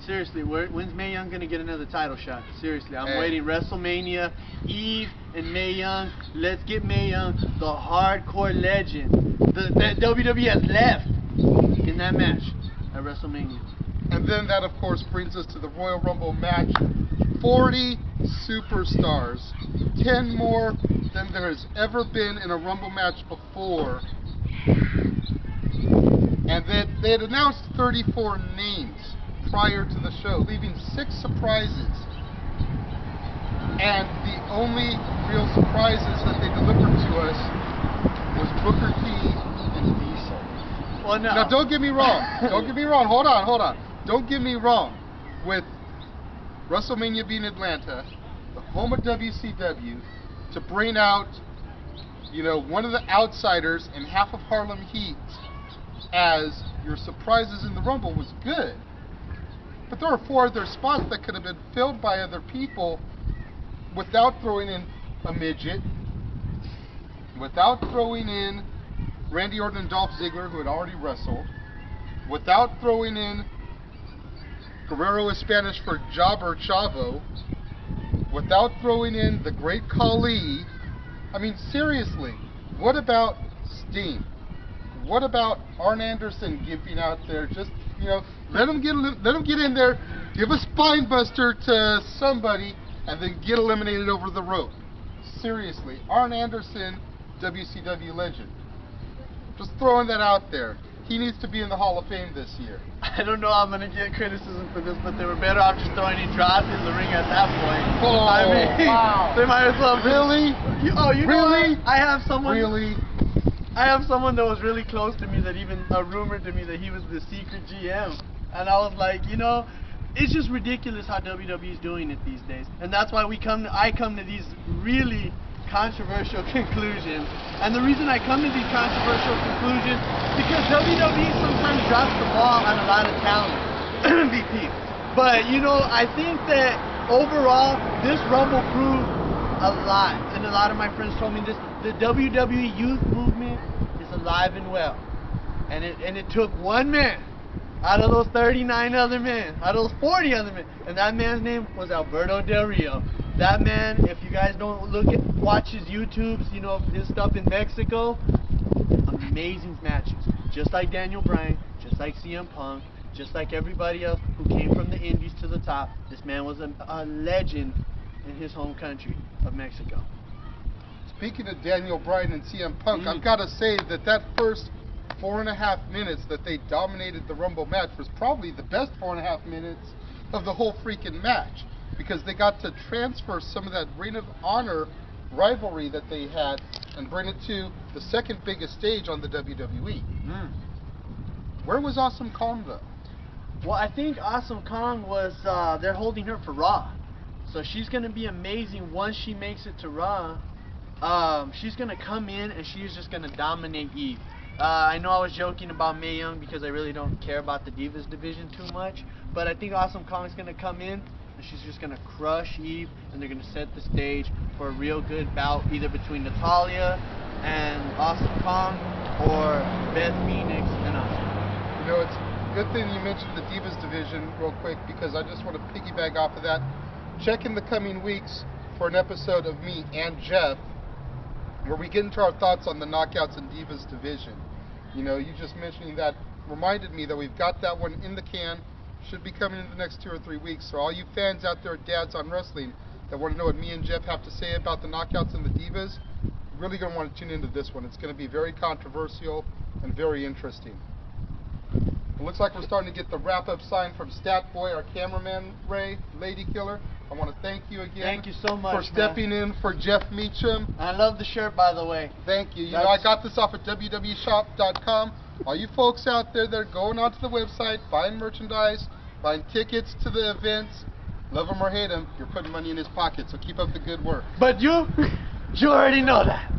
Seriously, when's Mae Young going to get another title shot? Seriously, I'm waiting. WrestleMania, Eve and Mae Young. Let's get Mae Young, the hardcore legend that WWE has left in that match at WrestleMania. And then that, of course, brings us to the Royal Rumble match. 40 superstars, 10 more than there has ever been in a Rumble match before. And then they had announced 34 names prior to the show, leaving 6 surprises. And the only real surprises that they delivered to us was Booker T and Diesel. Well, no. Now, don't get me wrong. Don't get me wrong. Hold on. Don't get me wrong. With WrestleMania being Atlanta, the home of WCW, to bring out, you know, one of the outsiders and half of Harlem Heat as your surprises in the Rumble was good. But there were 4 other spots that could have been filled by other people without throwing in a midget, without throwing in Randy Orton and Dolph Ziggler, who had already wrestled, without throwing in Guerrero is Spanish for Jobber Chavo, without throwing in the Great Khali. I mean, seriously, what about Sting? What about Arn Anderson giving out there? Just, you know, let him get in there, give a spine buster to somebody, and then get eliminated over the rope. Seriously, Arn Anderson, WCW legend. Just throwing that out there. He needs to be in the Hall of Fame this year. I don't know how I'm going to get criticism for this, but they were better off just throwing Andrade in the ring at that point. Oh, I mean, wow. They might as well. Really? You really? Know what? I have someone. Really? I have someone that was really close to me that even rumored to me that he was the secret GM, and I was like, you know, it's just ridiculous how WWE is doing it these days, and that's why I come to these really controversial conclusions. And the reason I come to these controversial conclusions because WWE sometimes drops the ball on a lot of talent. VP. But you know, I think that overall this Rumble proved a lot, and a lot of my friends told me this. The WWE youth movement is alive and well, and it took one man out of those 39 other men, out of those 40 other men, and that man's name was Alberto Del Rio. That man, if you guys don't watch his YouTubes, you know, his stuff in Mexico, amazing matches. Just like Daniel Bryan, just like CM Punk, just like everybody else who came from the Indies to the top. This man was a legend in his home country of Mexico. Speaking of Daniel Bryan and CM Punk, I've got to say that first 4.5 minutes that they dominated the Rumble match was probably the best 4.5 minutes of the whole freaking match, because they got to transfer some of that Ring of Honor rivalry that they had and bring it to the second biggest stage on the WWE. Where was Awesome Kong though? Well, I think Awesome Kong was, they're holding her for Raw. So she's going to be amazing once she makes it to Raw. She's going to come in and she's just going to dominate Eve. I know I was joking about Mae Young because I really don't care about the Divas division too much, but I think Awesome Kong's going to come in and she's just gonna crush Eve, and they're gonna set the stage for a real good bout, either between Natalya and Awesome Kong, or Beth Phoenix and Asuka. You know, it's a good thing you mentioned the Divas division real quick, because I just want to piggyback off of that. Check in the coming weeks for an episode of me and Jeff where we get into our thoughts on the Knockouts and Divas division. You know, you just mentioning that reminded me that we've got that one in the can. Should be coming in the next 2 or 3 weeks. So all you fans out there, dads on wrestling, that want to know what me and Jeff have to say about the Knockouts and the Divas, really going to want to tune into this one. It's going to be very controversial and very interesting. It looks like we're starting to get the wrap-up sign from Stat Boy, our cameraman, Ray, Lady Killer. I want to thank you again. Thank you so much, for stepping in for Jeff Meacham. I love the shirt, by the way. Thank you. You know, I got this off of www.shop.com. All you folks out there that are going onto the website, buying merchandise, buying tickets to the events, love them or hate them, you're putting money in his pocket, so keep up the good work. But you already know that.